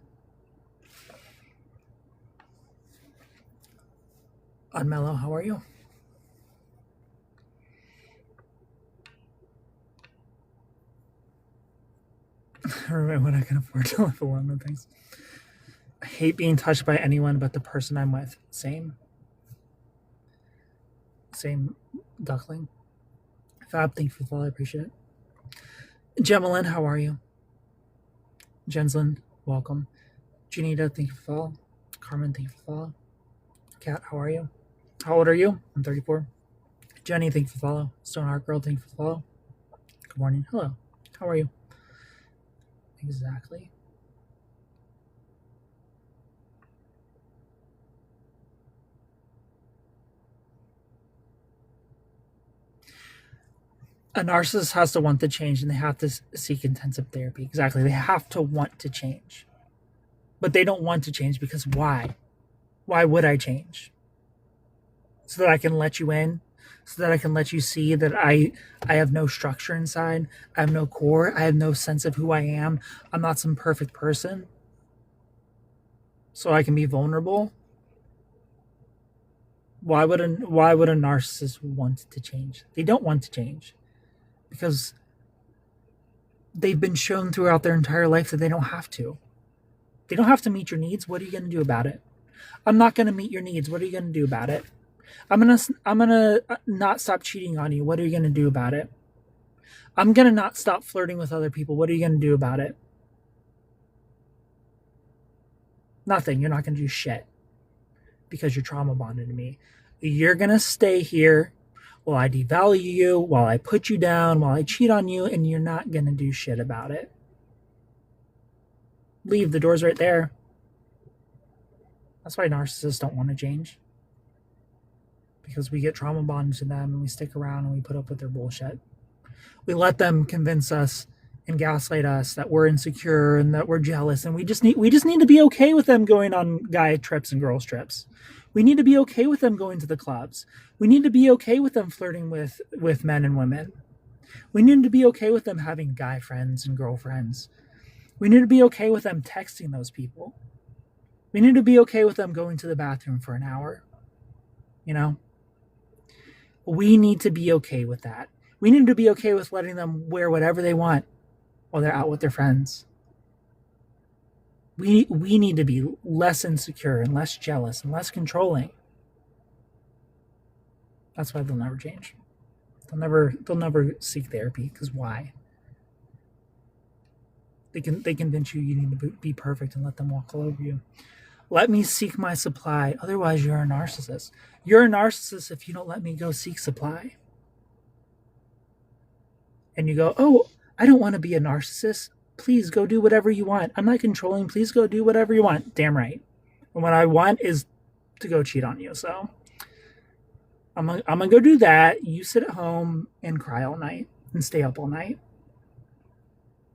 Unmellow, how are you? Remember when I can afford to live alone and things. I hate being touched by anyone but the person I'm with. Same duckling. Fab, thank you for the follow. I appreciate it. Gemelin, how are you? Jenslyn, welcome. Janita, thank you for the follow. Carmen, thank you for the follow. Kat, how are you? How old are you? I'm 34. Jenny, thank you for the follow. Stoneheart Girl, thank you for the follow. Good morning. Hello. How are you? Exactly. A narcissist has to want to change and they have to seek intensive therapy. Exactly. They have to want to change. But they don't want to change because why? Why would I change? So that I can let you in? So that I can let you see that I have no structure inside. I have no core. I have no sense of who I am. I'm not some perfect person. So I can be vulnerable. Why would a narcissist want to change? They don't want to change. Because they've been shown throughout their entire life that they don't have to. They don't have to meet your needs. What are you going to do about it? I'm not going to meet your needs. What are you going to do about it? I'm gonna not stop cheating on you. What are you going to do about it? I'm going to not stop flirting with other people. What are you going to do about it? Nothing. You're not going to do shit because you're trauma bonded to me. You're going to stay here while I devalue you, while I put you down, while I cheat on you, and you're not going to do shit about it. Leave. The door's right there. That's why narcissists don't want to change. Because we get trauma bonded to them and we stick around and we put up with their bullshit. We let them convince us and gaslight us that we're insecure and that we're jealous, and we just need to be okay with them going on guy trips and girls trips. We need to be okay with them going to the clubs. We need to be okay with them flirting with men and women. We need to be okay with them having guy friends and girlfriends. We need to be okay with them texting those people. We need to be okay with them going to the bathroom for an hour. You know? We need to be okay with that. We need to be okay with letting them wear whatever they want while they're out with their friends. We need to be less insecure and less jealous and less controlling. That's why they'll never change. They'll never seek therapy, because why? They convince you need to be perfect and let them walk all over you. Let me seek my supply. Otherwise, you're a narcissist. You're a narcissist if you don't let me go seek supply. And you go, oh, I don't want to be a narcissist. Please go do whatever you want. I'm not controlling. Please go do whatever you want. Damn right. And what I want is to go cheat on you. So I'm gonna go do that. You sit at home and cry all night and stay up all night,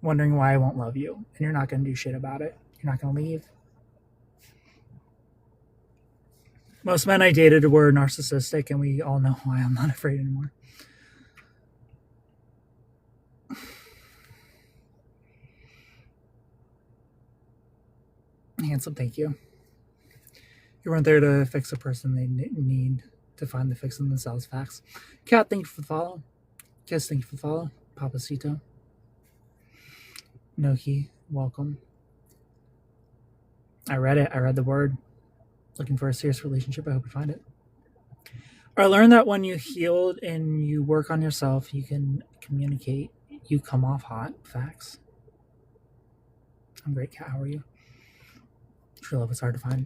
wondering why I won't love you. And you're not gonna do shit about it. You're not gonna leave. Most men I dated were narcissistic, and we all know why I'm not afraid anymore. Handsome, thank you. You weren't there to fix a person. They need to find the fix in themselves. Facts. Kat, thank you for the follow. Kiss, thank you for the follow. Papacito. Noki, welcome. I read it. I read the word. Looking for a serious relationship. I hope you find it. I learned that when you healed and you work on yourself, you can communicate. You come off hot. Facts. I'm great, Kat. How are you? True love is hard to find.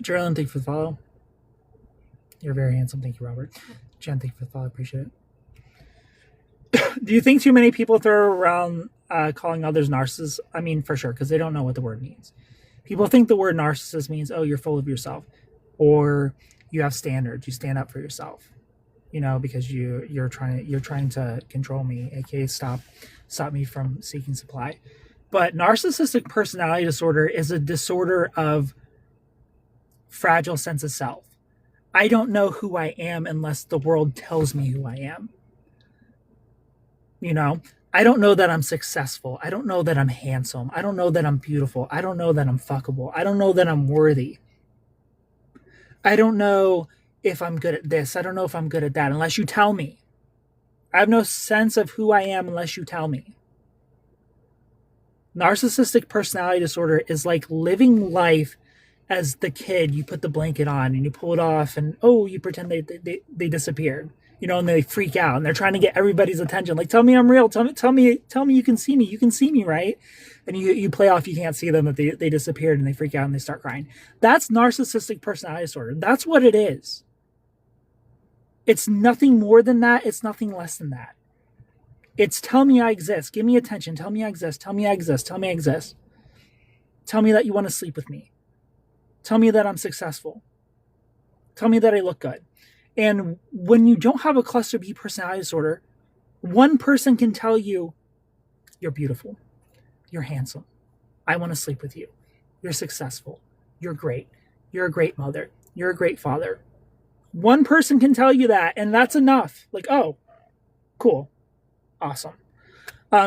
Geraldine, thank you for the follow. You're very handsome. Thank you, Robert. Jen, thank you for the follow. I appreciate it. Do you think too many people throw around calling others narcissists? I mean, for sure, because they don't know what the word means. People think the word narcissist means, oh, you're full of yourself, or you have standards, you stand up for yourself, because you're trying to control me, aka stop me from seeking supply. But narcissistic personality disorder is a disorder of fragile sense of self. I don't know who I am unless the world tells me who I am. I don't know that I'm successful. I don't know that I'm handsome. I don't know that I'm beautiful. I don't know that I'm fuckable. I don't know that I'm worthy. I don't know if I'm good at this. I don't know if I'm good at that unless you tell me. I have no sense of who I am unless you tell me. Narcissistic personality disorder is like living life as the kid. You put the blanket on and you pull it off and, you pretend they disappeared. And they freak out and they're trying to get everybody's attention. Like, tell me I'm real. Tell me you can see me. You can see me, right? And you play off you can't see them, that they disappeared, and they freak out and they start crying. That's narcissistic personality disorder. That's what it is. It's nothing more than that. It's nothing less than that. It's tell me I exist. Give me attention. Tell me I exist. Tell me I exist. Tell me I exist. Tell me that you want to sleep with me. Tell me that I'm successful. Tell me that I look good. And when you don't have a cluster B personality disorder, one person can tell you, you're beautiful, you're handsome, I want to sleep with you, you're successful, you're great, you're a great mother, you're a great father. One person can tell you that, and that's enough. Like, oh, cool, awesome.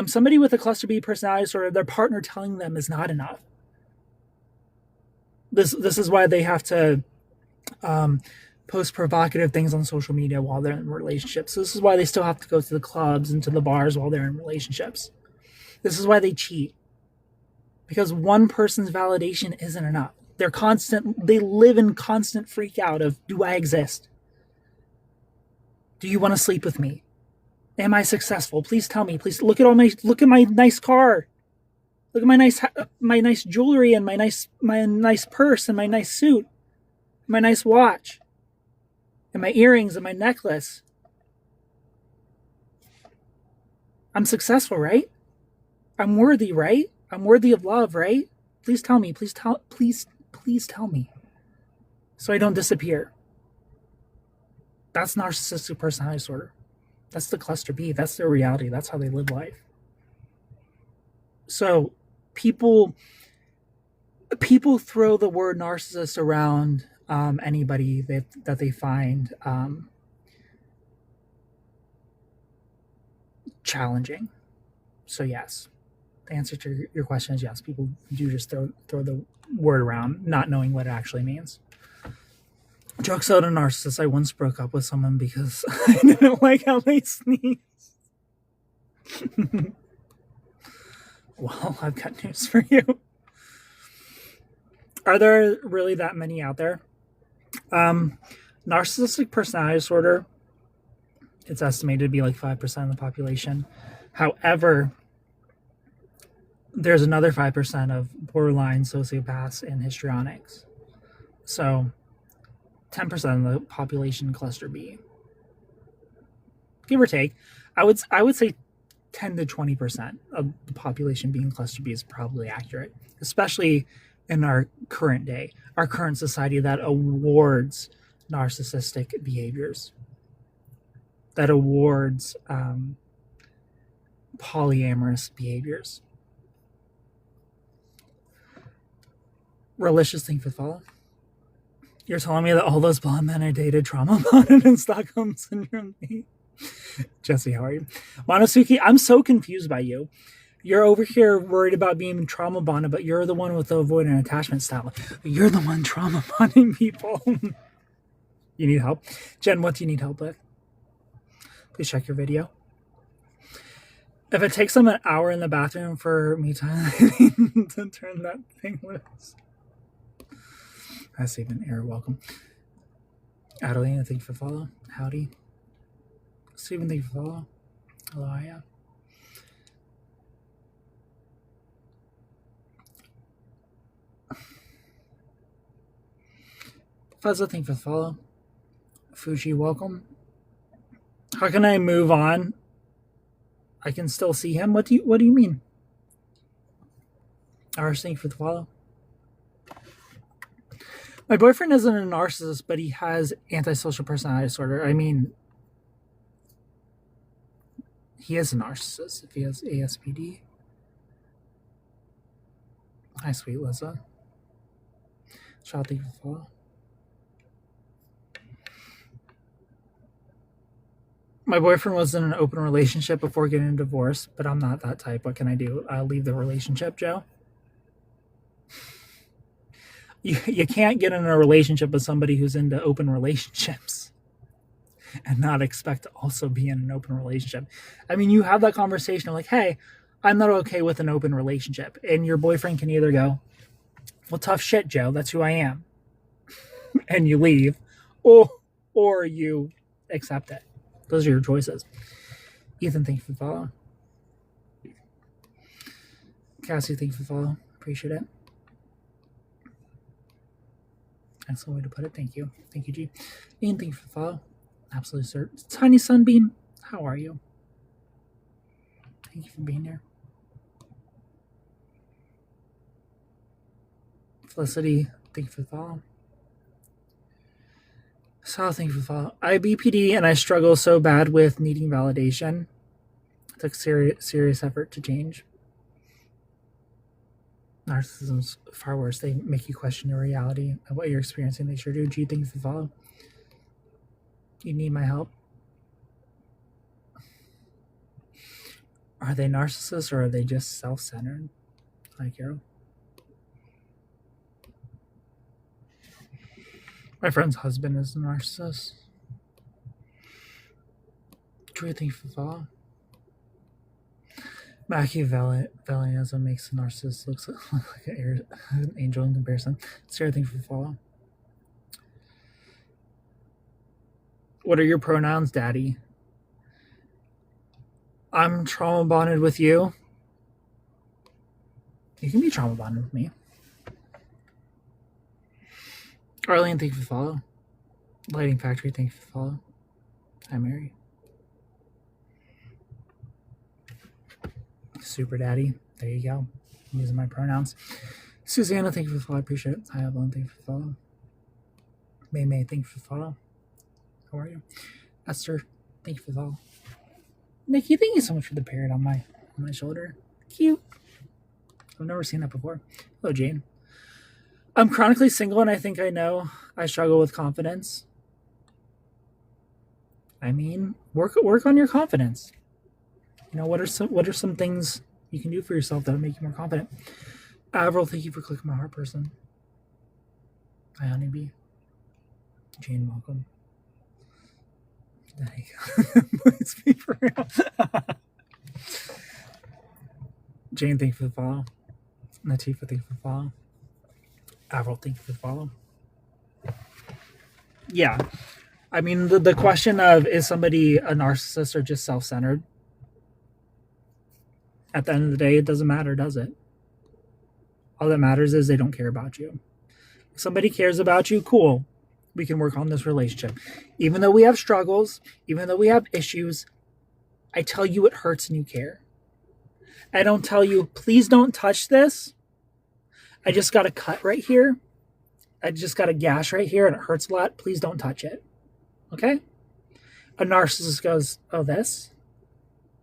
Somebody with a cluster B personality disorder, their partner telling them is not enough. This is why they have to post provocative things on social media while they're in relationships. This is why they still have to go to the clubs and to the bars while they're in relationships. This is why they cheat. Because one person's validation isn't enough. They live in constant freak out of, do I exist? Do you want to sleep with me? Am I successful? Please tell me. Please look at my nice car. Look at my nice jewelry and my nice purse and my nice suit, my nice watch. And my earrings and my necklace. I'm successful, right? I'm worthy, right? I'm worthy of love, right? Please tell me. Please tell me. So I don't disappear. That's narcissistic personality disorder. That's the cluster B. That's their reality. That's how they live life. So people throw the word narcissist around anybody that they find challenging. So yes, the answer to your question is yes. People do just throw the word around, not knowing what it actually means. Jokes out a narcissist. I once broke up with someone because I didn't like how they sneezed. Well, I've got news for you. Are there really that many out there? Narcissistic personality disorder, it's estimated to be like 5% of the population. However, there's another 5% of borderline sociopaths and histrionics. So 10% of the population cluster B. Give or take. I would say 10 to 20% of the population being cluster B is probably accurate, especially in our current day, our current society that awards narcissistic behaviors, that awards polyamorous behaviors. Relicious thing for follow. You're telling me that all those blonde men are dated, trauma bonded, and Stockholm syndrome? Jesse, how are you? Monosuke, I'm so confused by you. You're over here worried about being trauma bonded, but you're the one with the avoidant attachment style. You're the one trauma bonding people. You need help? Jen, what do you need help with? Please check your video. If it takes them an hour in the bathroom for me to turn that thing loose. I saved an error. Welcome. Adeline, thank you for follow. Howdy. Stephen, thank you for follow. Hello, Aya. Fuzza, thank you for the follow. Fuji, welcome. How can I move on I can still see him. What do you mean? Ars, thank you for the follow. My boyfriend isn't a narcissist, but he has antisocial personality disorder. I mean, he is a narcissist if he has ASPD. Hi, sweet Liza. Shout out to you for the follow. My boyfriend was in an open relationship before getting a divorce, but I'm not that type. What can I do? Leave the relationship, Joe? You can't get in a relationship with somebody who's into open relationships and not expect to also be in an open relationship. I mean, you have that conversation of like, hey, I'm not okay with an open relationship. And your boyfriend can either go, well, tough shit, Joe, that's who I am. And you leave, or you accept it. Those are your choices. Ethan, thank you for the follow. Cassie, thank you for the follow. Appreciate it. Excellent way to put it. Thank you. Thank you, G. Ian, thank you for the follow. Absolutely, sir. Tiny Sunbeam, how are you? Thank you for being here. Felicity, thank you for the follow. Sal, thank you for the follow. I have BPD and I struggle so bad with needing validation. It took serious effort to change. Narcissism's far worse. They make you question your reality and what you're experiencing. They sure do. G, thank you for the follow. You need my help. Are they narcissists or are they just self-centered? Like Hero. My friend's husband is a narcissist. Joy, thank you for the follow. Machiavellianism makes a narcissist look like an angel in comparison. Sarah, thank you for the follow. What are your pronouns, Daddy? I'm trauma bonded with you. You can be trauma bonded with me. Arlene, thank you for the follow. Lighting Factory, thank you for the follow. Hi, Mary. Super Daddy, there you go. I'm using my pronouns. Susanna, thank you for the follow. I appreciate it. Hi, Evelyn, thank you for the follow. May, thank you for the follow. How are you? Esther, thank you for the follow. Nikki, thank you so much for the parrot on my shoulder. Cute. I've never seen that before. Hello, Jane. I'm chronically single and I think I know I struggle with confidence. I mean, work on your confidence. You know, what are some things you can do for yourself that will make you more confident? Avril, thank you for clicking my heart person. Hi, honeybee. Jane, welcome. There you go. Please be for real. Jane, thank you for the follow. Natifa, thank you for the follow. Avril, thank you for the follow. Yeah. I mean, the question of is somebody a narcissist or just self-centered? At the end of the day, it doesn't matter, does it? All that matters is they don't care about you. If somebody cares about you, cool. We can work on this relationship. Even though we have struggles, even though we have issues, I tell you it hurts and you care. I don't tell you, please don't touch this. I just got a cut right here. I just got a gash right here and it hurts a lot. Please don't touch it. Okay? A narcissist goes, oh, this?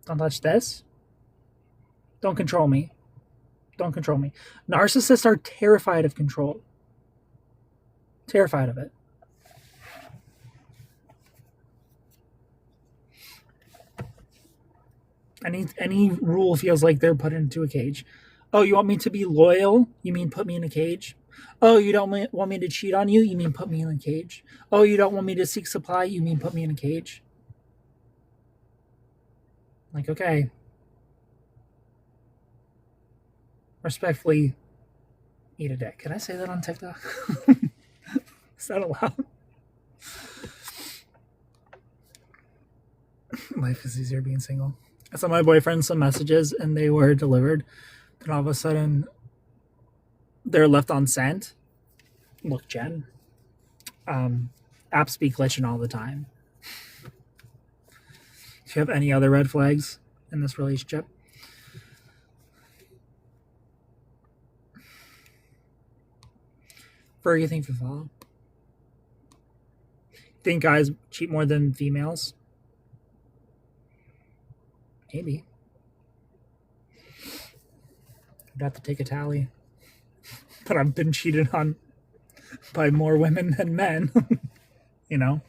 Don't touch this? Don't control me. Don't control me. Narcissists are terrified of control. Terrified of it. Any rule feels like they're put into a cage. Oh, you want me to be loyal? You mean put me in a cage? Oh, you don't want me to cheat on you? You mean put me in a cage? Oh, you don't want me to seek supply? You mean put me in a cage? Like, okay. Respectfully, eat a dick. Can I say that on TikTok? Is that allowed? Life is easier being single. I sent my boyfriend some messages and they were delivered. Then all of a sudden, they're left on sent. Look, Jen. Apps be glitching all the time. Do you have any other red flags? in this relationship. Fergie, thank you for follow. Think guys cheat more than females? Maybe. I'd have to take a tally. But I've been cheated on by more women than men. You know?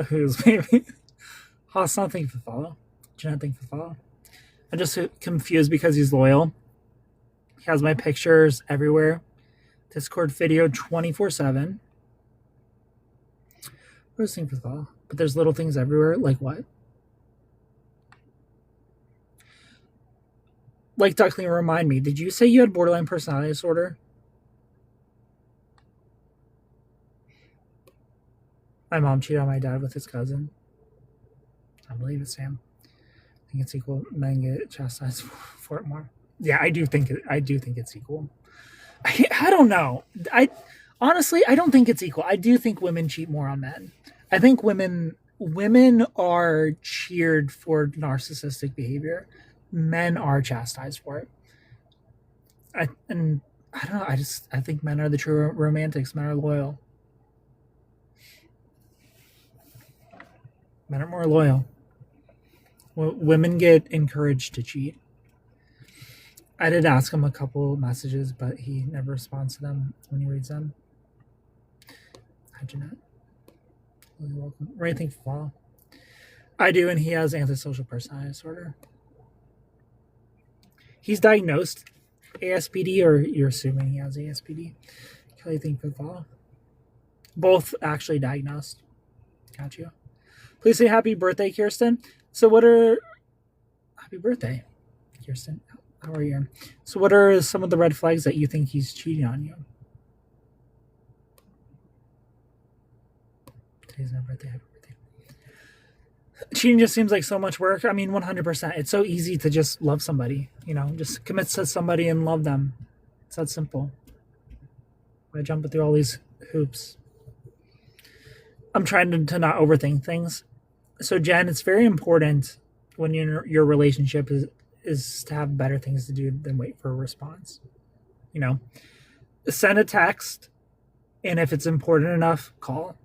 Who's maybe? Hassan, thank you for follow. Jeanette, thank you for follow. I'm just confused because he's loyal. He has my pictures everywhere. Discord video 24/7. First thing for follow. But there's little things everywhere. Like what? Like Duckling, remind me, did you say you had borderline personality disorder? My mom cheated on my dad with his cousin. I believe it, Sam. I think it's equal. Men get chastised for it more. Yeah, I do think it's equal. I don't know. Honestly, I don't think it's equal. I do think women cheat more on men. I think women are cheered for narcissistic behavior. Men are chastised for it. I don't know. I think men are the true romantics. Men are loyal. Men are more loyal. Women get encouraged to cheat. I did ask him a couple messages, but he never responds to them when he reads them. Hi, Jeanette. You're welcome. Ray, thank you for follow. I do, and he has antisocial personality disorder. He's diagnosed ASPD, or you're assuming he has ASPD. Kelly, thank you for follow. Both actually diagnosed. Got you. Please say happy birthday, Kirsten. So happy birthday, Kirsten. How are you? So what are some of the red flags that you think he's cheating on you? Today's my birthday. Happy birthday. Cheating just seems like so much work. I mean, 100%. It's so easy to just love somebody, just commit to somebody and love them. It's that simple. I jump through all these hoops. I'm trying to not overthink things. So Jen, it's very important when your relationship is to have better things to do than wait for a response. Send a text, and if it's important enough, call.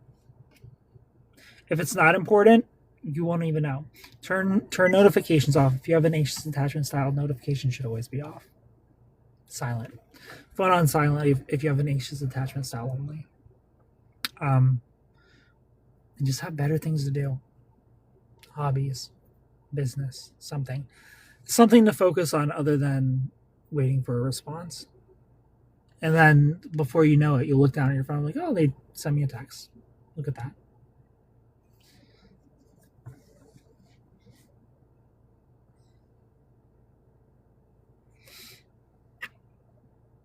If it's not important, you won't even know. Turn notifications off. If you have an anxious attachment style, notifications should always be off. Silent. Phone on silent if you have an anxious attachment style only. And just have better things to do. Hobbies, business, something to focus on other than waiting for a response. And then before you know it, you'll look down at your phone like, oh, they sent me a text. Look at that.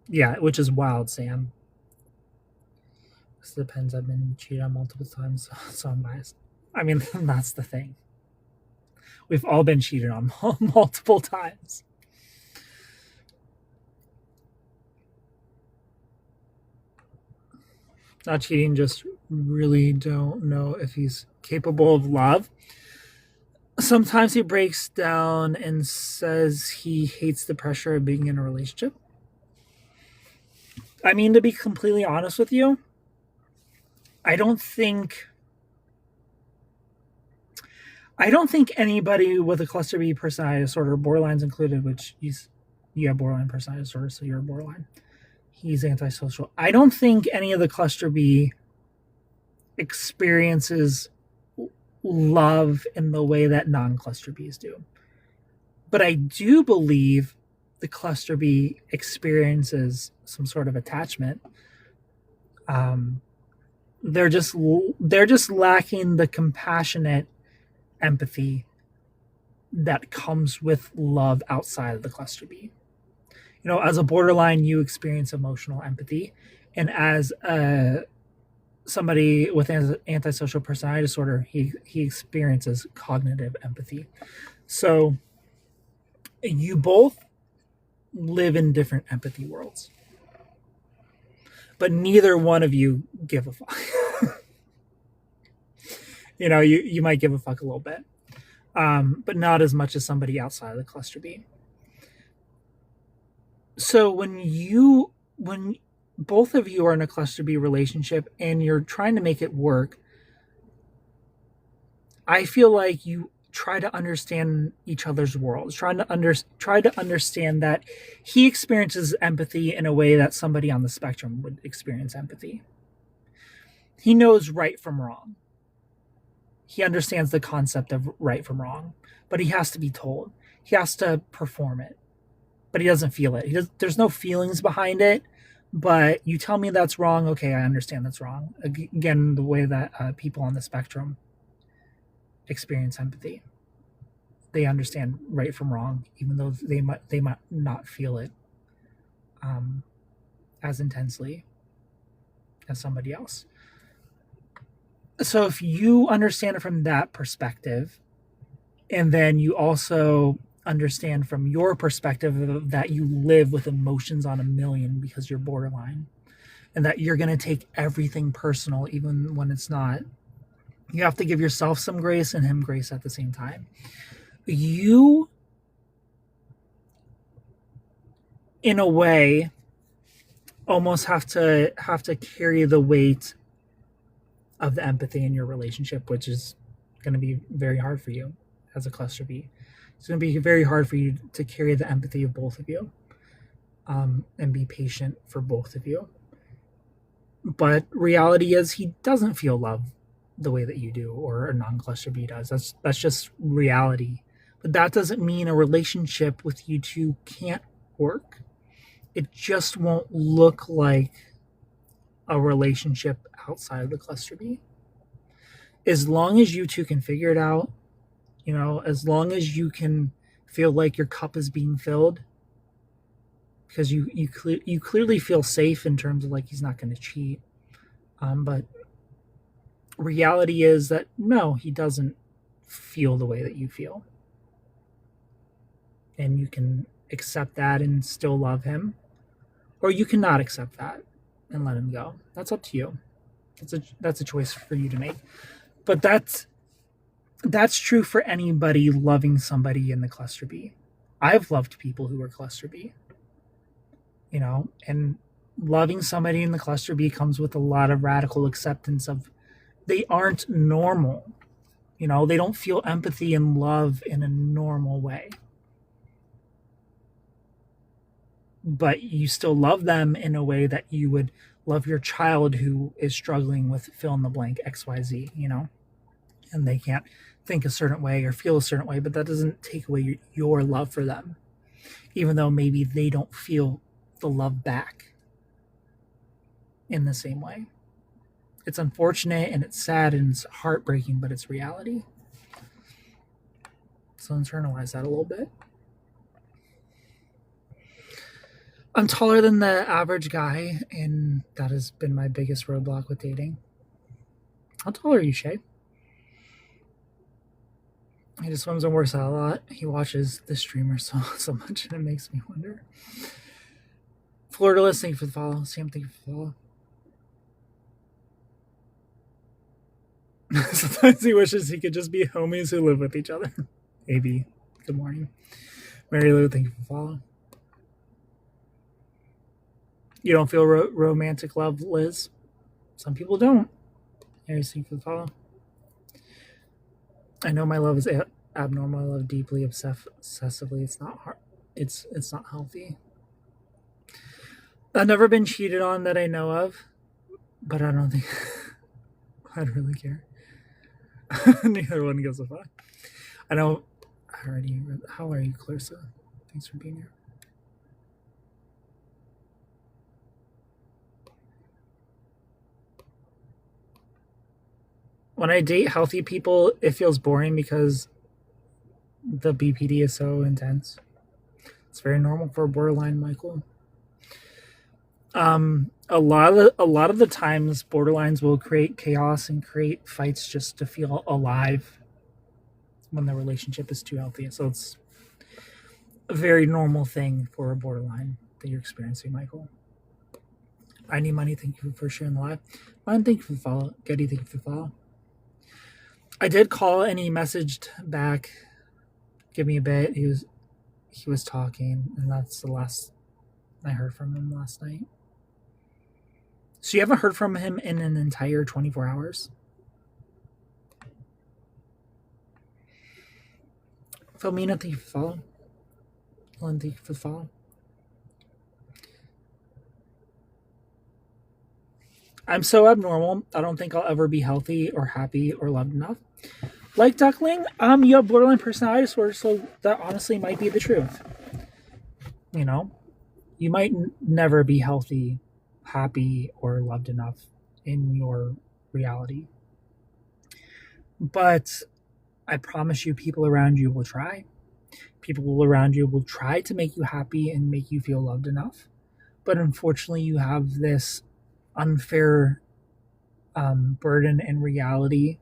Yeah, which is wild, Sam. This depends. I've been cheated on multiple times, so I'm biased. I mean, that's the thing. We've all been cheated on multiple times. Not cheating, just really don't know if he's capable of love. Sometimes he breaks down and says he hates the pressure of being in a relationship. I mean, to be completely honest with you, I don't think anybody with a cluster B personality disorder, borderline's included, which you have borderline personality disorder, so you're borderline. He's antisocial. I don't think any of the cluster B experiences love in the way that non-cluster Bs do. But I do believe the cluster B experiences some sort of attachment. They're just lacking the compassionate empathy that comes with love outside of the cluster B. As a borderline, you experience emotional empathy, and as somebody with antisocial personality disorder, he experiences cognitive empathy. So you both live in different empathy worlds. but neither one of you give a fuck. You might give a fuck a little bit, but not as much as somebody outside of the cluster B. So when both of you are in a cluster B relationship and you're trying to make it work, I feel like you try to understand each other's worlds, try to understand that he experiences empathy in a way that somebody on the spectrum would experience empathy. He knows right from wrong. He understands the concept of right from wrong, but he has to be told. He has to perform it, but he doesn't feel it. There's no feelings behind it, but you tell me that's wrong. Okay, I understand that's wrong. Again, the way that people on the spectrum experience empathy. They understand right from wrong, even though they might not feel it as intensely as somebody else. So if you understand it from that perspective, and then you also understand from your perspective that you live with emotions on a million because you're borderline, and that you're going to take everything personal even when it's not, you have to give yourself some grace and him grace at the same time. You, in a way, almost have to carry the weight of the empathy in your relationship, which is going to be very hard for you as a cluster B. It's going to be very hard for you to carry the empathy of both of you, and be patient for both of you. But reality is he doesn't feel love the way that you do, or a non-cluster B does. That's just reality. But that doesn't mean a relationship with you two can't work. It just won't look like a relationship outside of the cluster B. As long as you two can figure it out, as long as you can feel like your cup is being filled, because you clearly feel safe in terms of like he's not going to cheat. But reality is that no, he doesn't feel the way that you feel. And you can accept that and still love him, or you cannot accept that and let him go. That's up to you. That's a choice for you to make. But that's true for anybody loving somebody in the cluster B. I've loved people who were cluster B. And loving somebody in the cluster B comes with a lot of radical acceptance of they aren't normal. They don't feel empathy and love in a normal way. But you still love them in a way that you would love your child who is struggling with fill in the blank XYZ, and they can't think a certain way or feel a certain way, but that doesn't take away your love for them, even though maybe they don't feel the love back in the same way. It's unfortunate and it's sad and it's heartbreaking, but it's reality. So internalize that a little bit. I'm taller than the average guy, and that has been my biggest roadblock with dating. How tall are you, Shay? He just swims and works out a lot. He watches the streamer so much, and it makes me wonder. Florida, thank you for the follow. Sam, thank you for the follow. Sometimes he wishes he could just be homies who live with each other. AB, good morning. Mary Lou, thank you for the follow. You don't feel romantic love, Liz? Some people don't. Mary, thank you for the follow. I know my love is abnormal. I love deeply, obsessively. It's not hard. It's not healthy. I've never been cheated on that I know of, but I don't think I'd really care. Neither one gives a fuck. I know. How are you, Clarissa? Thanks for being here. When I date healthy people, it feels boring because the BPD is so intense. It's very normal for a borderline, Michael. A lot of the times, borderlines will create chaos and create fights just to feel alive when the relationship is too healthy. So it's a very normal thing for a borderline that you're experiencing, Michael. I Need Money, thank you for sharing the live. Mine, thank you for the follow. Getty, thank you for the follow. I did call and he messaged back. Give me a bit. He was talking, and that's the last I heard from him last night. So you haven't heard from him in an entire 24 hours? Filmina, thank you for the follow. Lynn, thank you for the follow. I'm so abnormal. I don't think I'll ever be healthy or happy or loved enough. Like Duckling, you have borderline personality disorder, so that honestly might be the truth. You know, you might never be healthy, happy, or loved enough in your reality. But I promise you, people around you will try. People around you will try to make you happy and make you feel loved enough. But unfortunately, you have this unfair burden and reality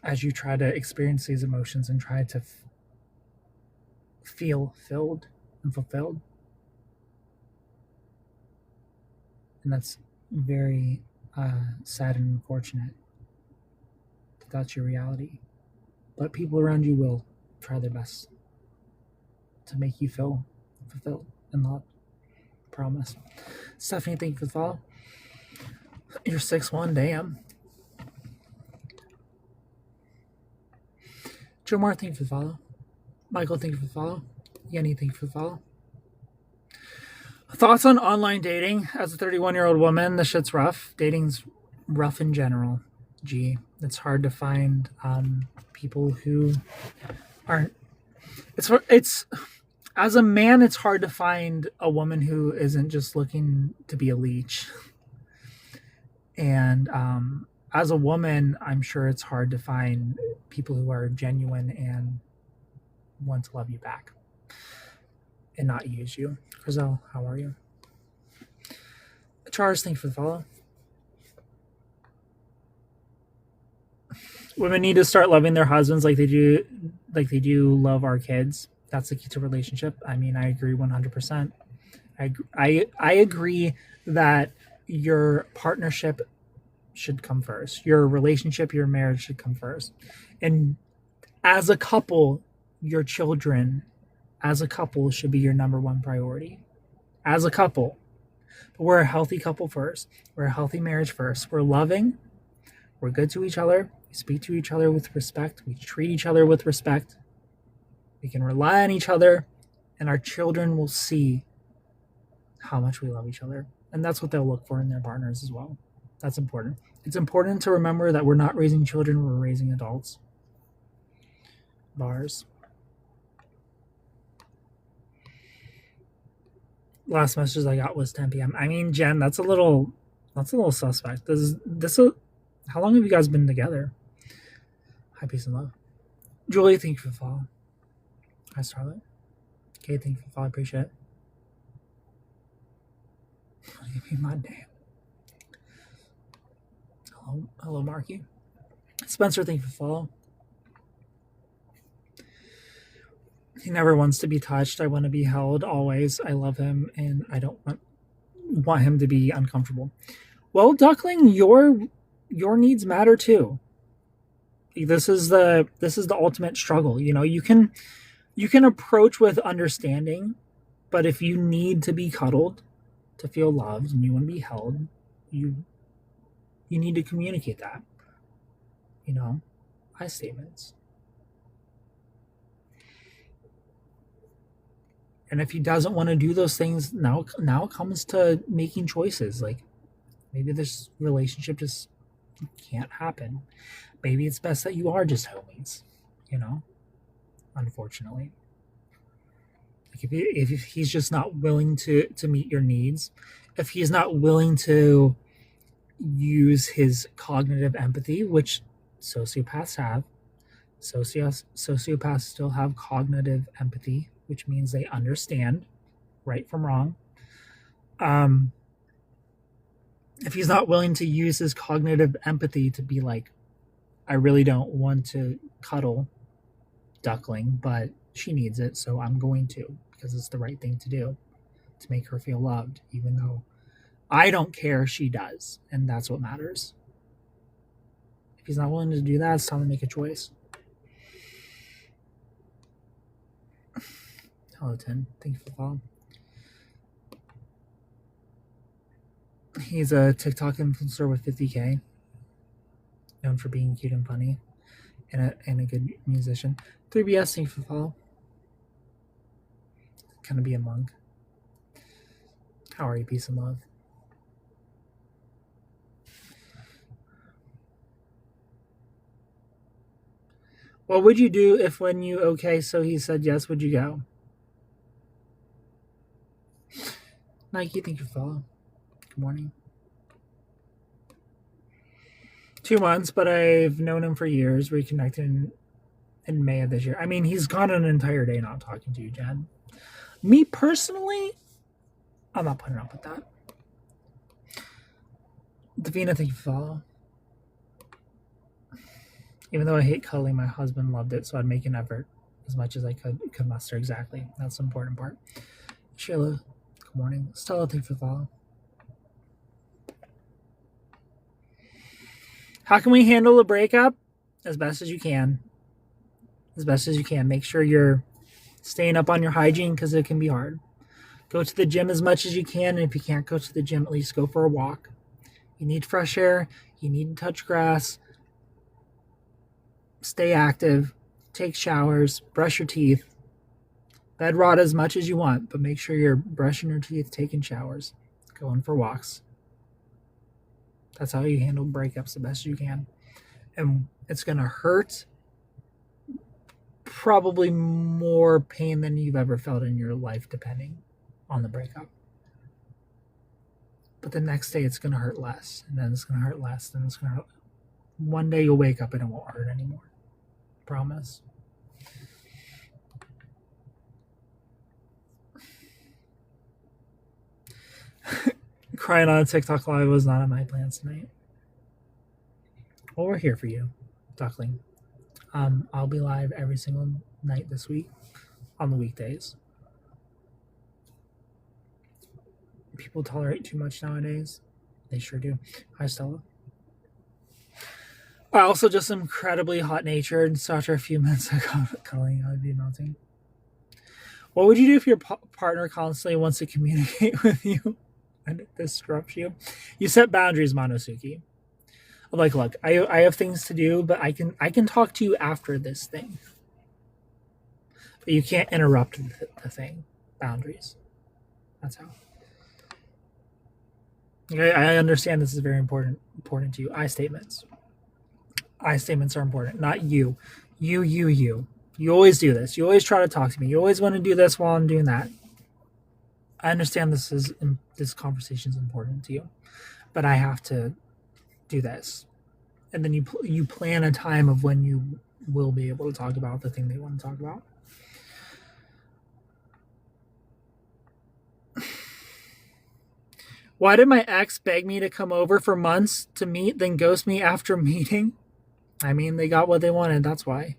as you try to experience these emotions and try to feel filled and fulfilled. And that's very sad and unfortunate that that's your reality. But people around you will try their best to make you feel fulfilled and loved. Promise. Stephanie, thank you for the follow. You're 6'1", damn. Jomar, thank you for the follow. Michael, thank you for the follow. Yenny, thank you for the follow. Thoughts on online dating? As a 31-year-old woman, this shit's rough. Dating's rough in general. Gee, it's hard to find people who aren't. It's as a man, it's hard to find a woman who isn't just looking to be a leech. And as a woman, I'm sure it's hard to find people who are genuine and want to love you back and not use you. Grizel, how are you? Charles, thank you for the follow. Women need to start loving their husbands like they do love our kids. That's the key to a relationship. I mean, I agree 100%. I agree that your partnership should come first. Your relationship, your marriage should come first. And as a couple, your children, as a couple, should be your number one priority. As a couple. But we're a healthy couple first. We're a healthy marriage first. We're loving. We're good to each other. We speak to each other with respect. We treat each other with respect. We can rely on each other. And our children will see how much we love each other. And that's what they'll look for in their partners as well. That's important. It's important to remember that we're not raising children, we're raising adults. Bars. Last message I got was 10 p.m. I mean, Jen, that's a little suspect. How long have you guys been together? Hi, peace and love. Julie, thank you for the follow. Hi, Starlight. Okay, thank you for the follow. I appreciate it. Give me my name. Hello, Marky. Spencer, thank you for the follow. He never wants to be touched. I want to be held always. I love him, and I don't want him to be uncomfortable. Well, Duckling, your needs matter too. This is the ultimate struggle. You know, you can approach with understanding, but if you need to be cuddled, to feel loved, and you want to be held, you need to communicate that. You know, I statements. And if he doesn't want to do those things, now it comes to making choices. Like, maybe this relationship just can't happen. Maybe it's best that you are just homies, you know, unfortunately. Like if he's just not willing to meet your needs, if he's not willing to use his cognitive empathy, which sociopaths have, sociopaths still have cognitive empathy, which means they understand right from wrong. If he's not willing to use his cognitive empathy to be like, I really don't want to cuddle Duckling, but she needs it, so I'm going to, because it's the right thing to do to make her feel loved, even though I don't care, she does. And that's what matters. If he's not willing to do that, it's time to make a choice. Hello, Tim. Thank you for the follow. He's a TikTok influencer with 50K, known for being cute and funny, and a good musician. 3BS, thank you for the follow. Kind of be a monk. How are you? Peace and love. What would you do if when you okay, so he said yes, would you go? Nike, thank you for the follow. Good morning. 2 months, but I've known him for years. Reconnected in May of this year. I mean, he's gone an entire day not talking to you, Jen. Me personally, I'm not putting up with that. Davina, thank you for the follow. Even though I hate cuddling, my husband loved it, so I'd make an effort as much as I could muster. Exactly. That's the important part. Sheila, good morning. Stella, thank you for the follow. How can we handle a breakup? As best as you can. As best as you can. Make sure you're staying up on your hygiene because it can be hard. Go to the gym as much as you can, and if you can't go to the gym, at least go for a walk. You need fresh air. You need to touch grass. Stay active. Take showers. Brush your teeth. Bed rot as much as you want, but make sure you're brushing your teeth, taking showers, going for walks. That's how you handle breakups the best you can. And it's going to hurt probably more pain than you've ever felt in your life, depending on the breakup. But the next day it's going to hurt less, and then it's going to hurt less, then it's going to hurt. One day you'll wake up and it won't hurt anymore. Promise. Crying on a TikTok live was not on my plans tonight. Well, we're here for you, Duckling. I'll be live every single night this week on the weekdays. People tolerate too much nowadays. They sure do. Hi, Stella. I also just incredibly hot-natured, so after a few minutes of cuddling, I would be melting. What would you do if your partner constantly wants to communicate with you and it disrupts you? You set boundaries, Monosuke. Like, look, I have things to do, but I can talk to you after this thing. But you can't interrupt the thing. Boundaries. That's how. Okay, I understand this is very important to you. I statements. I statements are important, not you. You. You always do this. You always try to talk to me. You always want to do this while I'm doing that. I understand this conversation is important to you, but I have to do this. And then you plan a time of when you will be able to talk about the thing they want to talk about. Why did my ex beg me to come over for months to meet, then ghost me after meeting? I mean, they got what they wanted. That's why.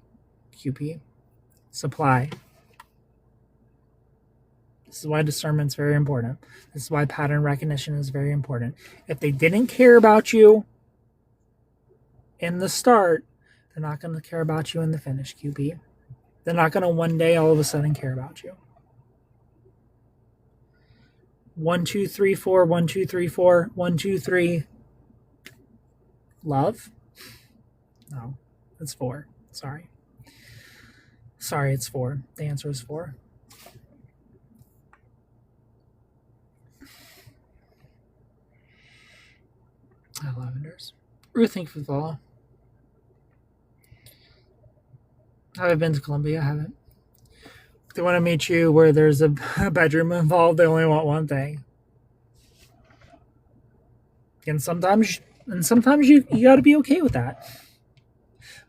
QP. Supply. This is why discernment is very important. This is why pattern recognition is very important. If they didn't care about you in the start, they're not going to care about you in the finish, QP. They're not going to one day all of a sudden care about you. 1, 2, 3, 4. 1, 2, 3, 4. 1, 2, 3. Love? No, it's 4. Sorry, it's 4. The answer is 4. Hi, Lavenders. Ruth, thank you for the follow. Have I been to Colombia? I haven't. If they want to meet you where there's a bedroom involved, they only want one thing. And sometimes you got to be okay with that.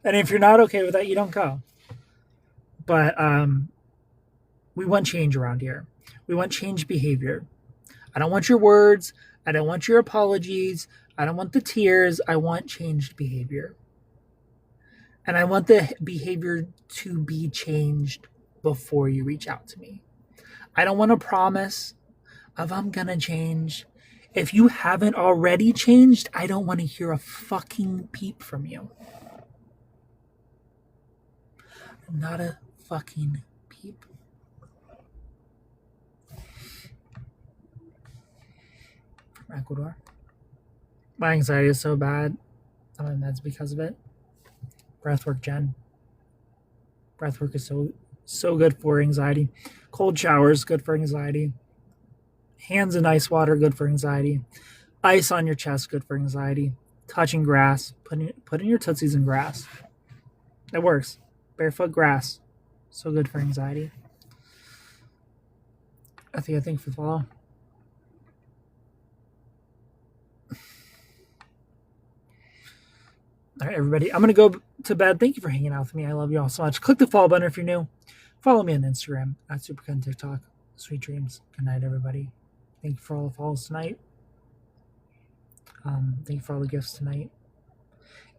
And if you're not okay with that, you don't go. But we want change around here. We want change behavior. I don't want your words. I don't want your apologies. I don't want the tears. I want changed behavior. And I want the behavior to be changed before you reach out to me. I don't want to promise. of I'm gonna change. If you haven't already changed, I don't want to hear a fucking peep from you. Not a fucking peep. From Ecuador. My anxiety is so bad. I'm on meds because of it. Breathwork, Jen. Breathwork is so good for anxiety. Cold showers, good for anxiety. Hands in ice water, good for anxiety. Ice on your chest, good for anxiety. Touching grass, putting your tootsies in grass. It works. Barefoot grass, so good for anxiety. I think for follow. All right, everybody. I'm gonna go to bed. Thank you for hanging out with me. I love you all so much. Click the follow button if you're new. Follow me on Instagram at Superken TikTok. Sweet dreams. Good night, everybody. Thank you for all the follows tonight. Thank you for all the gifts tonight.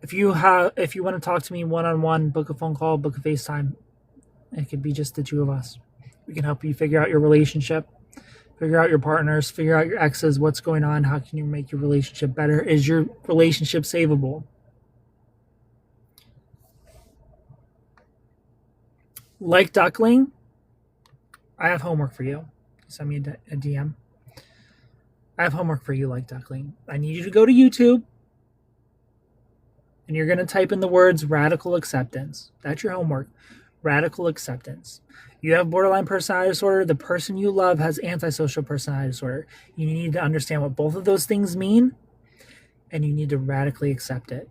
If you want to talk to me one-on-one, book a phone call, book a FaceTime. It could be just the two of us. We can help you figure out your relationship, figure out your partners, figure out your exes, what's going on, how can you make your relationship better? Is your relationship savable? Like Duckling, I have homework for you. Send me a DM. I have homework for you, Like Duckling. I need you to go to YouTube, and you're going to type in the words radical acceptance. That's your homework. Radical acceptance. You have borderline personality disorder. The person you love has antisocial personality disorder. You need to understand what both of those things mean, and you need to radically accept it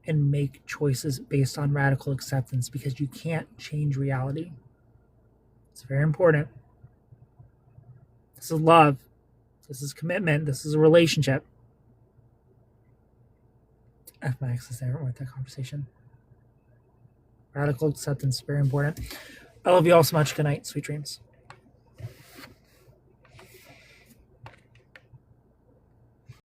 and make choices based on radical acceptance, because you can't change reality. It's very important. This is love. This is commitment. This is a relationship. F my ex is there with that conversation. Radical acceptance, very important. I love you all so much. Good night. Sweet dreams.